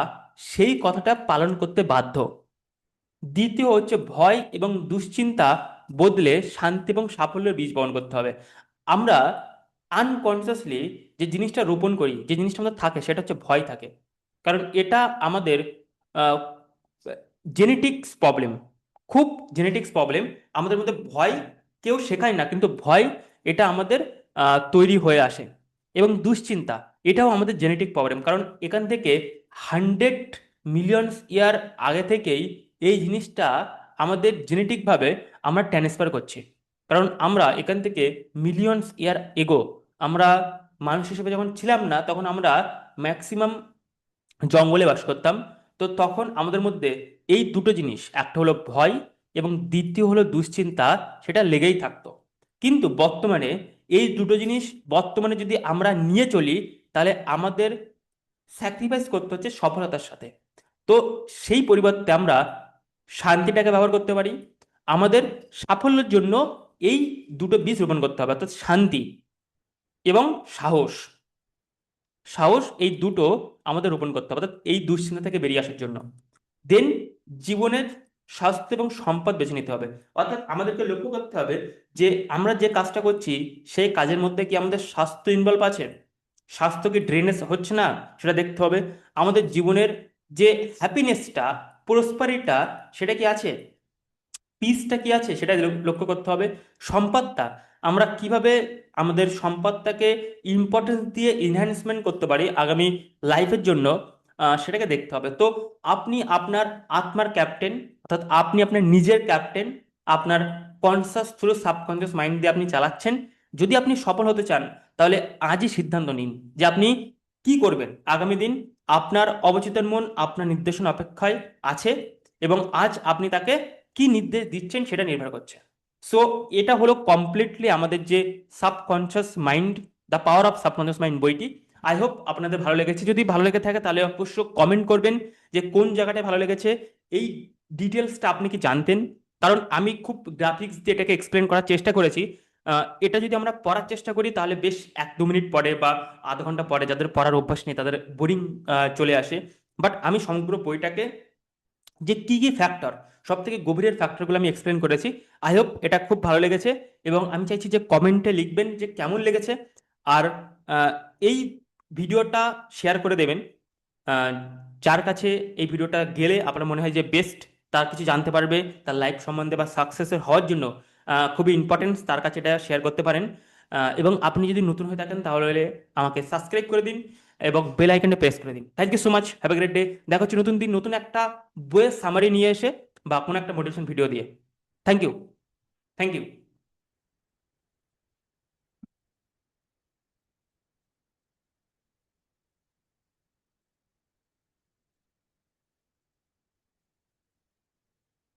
সেই কথাটা পালন করতে বাধ্য। দ্বিতীয় হচ্ছে ভয় এবং দুশ্চিন্তা বদলে শান্তি এবং সাফল্যের বীজ বপন করতে হবে। আমরা আনকনসিয়াসলি যে জিনিসটা রোপণ করি, যে জিনিসটা আমাদের থাকে, সেটা হচ্ছে ভয় থাকে। কারণ এটা আমাদের জেনেটিক্স প্রবলেম, খুব জেনেটিক্স প্রবলেম। আমাদের মধ্যে ভয় কেউ শেখায় না, কিন্তু ভয় এটা আমাদের তৈরি হয়ে আসে। এবং দুশ্চিন্তা, এটাও আমাদের জেনেটিক প্রবলেম, কারণ এখান থেকে 100 মিলিয়ন ইয়ার আগে থেকেই এই জিনিসটা আমাদের জেনেটিকভাবে আমরা ট্রান্সফার করছি। কারণ আমরা এখান থেকে মিলিয়নস ইয়ার এগো, আমরা মানুষ হিসেবে যখন ছিলাম না, তখন আমরা ম্যাক্সিমাম জঙ্গলে বাস করতাম। তো তখন আমাদের মধ্যে এই দুটো জিনিস, একটা হলো ভয় এবং দ্বিতীয় হলো দুশ্চিন্তা, সেটা লেগেই থাকতো। কিন্তু বর্তমানে এই দুটো জিনিস বর্তমানে যদি আমরা নিয়ে চলি, তাহলে আমাদের স্যাক্রিফাইস করতে হচ্ছে সফলতার সাথে। তো সেই পরিবর্তে আমরা শান্তিটাকে ব্যবহার করতে পারি। আমাদের সাফল্যের জন্য এই দুটো বীজ রোপণ করতে হবে, অর্থাৎ শান্তি এবং সাহস। সাহস, এই দুটো আমাদের রোপণ করতে হবে, অর্থাৎ এই দুশ্চিন্তা থেকে বেরিয়ে আসার জন্য। দেন জীবনের স্বাস্থ্য এবং সম্পদ বেছে নিতে হবে। অর্থাৎ আমাদেরকে লক্ষ্য করতে হবে যে আমরা যে কাজটা করছি সেই কাজের মধ্যে কি আমাদের স্বাস্থ্য ইনভলভ আছে, স্বাস্থ্য কি ড্রেনেজ হচ্ছে না, সেটা দেখতে হবে। আমাদের জীবনের যে হ্যাপিনেসটা, প্রসপারিটা, সেটা কি আছে, পিসটা কি আছে, সেটা লক্ষ্য করতে হবে। সম্পদটা, আমরা কিভাবে আমাদের সম্পদটাকে ইম্পর্টেন্স দিয়ে এনহ্যান্সমেন্ট করতে পারি আগামী লাইফের জন্য, সেটাকে দেখতে হবে। তো আপনি আপনার আত্মার ক্যাপ্টেন, অর্থাৎ আপনি আপনার নিজের ক্যাপ্টেন। আপনার কনসাস থ্রু সাবকনসিয়াস মাইন্ড দিয়ে আপনি চালাচ্ছেন। যদি আপনি সফল হতে চান, তাহলে আজই সিদ্ধান্ত নিন যে আপনি কি করবেন আগামী দিন। আপনার অবচেতন মন আপনার নির্দেশনা অপেক্ষায় আছে, এবং আজ আপনি তাকে কি নির্দেশ দিচ্ছেন সেটা নির্ভর করছে। সো এটা হলো কমপ্লিটলি আমাদের যে subconscious mind, the power of subconscious mind বইটি। আই হোপ আপনাদের ভালো লেগেছে। যদি ভালো লেগে থাকে তাহলে অবশ্যই কমেন্ট করবেন যে কোন জায়গাটায় ভালো লেগেছে, এই ডিটেলসটা আপনি কি জানতেন। কারণ আমি খুব গ্রাফিক্স দিয়ে এটাকে এক্সপ্লেন করার চেষ্টা করেছি। এটা যদি আমরা পড়ার চেষ্টা করি তাহলে বেশ 1-2 মিনিট পরে বা আধা ঘন্টা পরে, যাদের পড়ার অভ্যাস নেই তাদের বোরিং চলে আসে। বাট আমি সমগ্র বইটাকে যে কি কি ফ্যাক্টর, সব থেকে গভীরের ফ্যাক্টরগুলো আমি এক্সপ্লেন করেছি। আই হোপ এটা খুব ভালো লেগেছে, এবং আমি চাইছি যে কমেন্টে লিখবেন যে কেমন লেগেছে। আর আহ, এই ভিডিওটা শেয়ার করে দেবেন। আহ, যার কাছে এই ভিডিওটা গেলে আপনার মনে হয় যে বেস্ট, তার কিছু জানতে পারবে, তার লাইফ সম্বন্ধে বা সাকসেসের হওয়ার জন্য খুবই ইম্পর্টেন্স, তার কাছে এটা শেয়ার করতে পারেন। এবং আপনি যদি নতুন হয়ে থাকেন তাহলে আমাকে সাবস্ক্রাইব করে দিন। এবং বেল আইকনটা প্রেস করে দিন। Thank you so much, have a great day. দেখা হচ্ছে নতুন দিন নতুন একটা বইয়ের সামারি নিয়ে এসে বা কোনো একটা মোটিভেশন ভিডিও দিয়ে। Thank you. Thank you.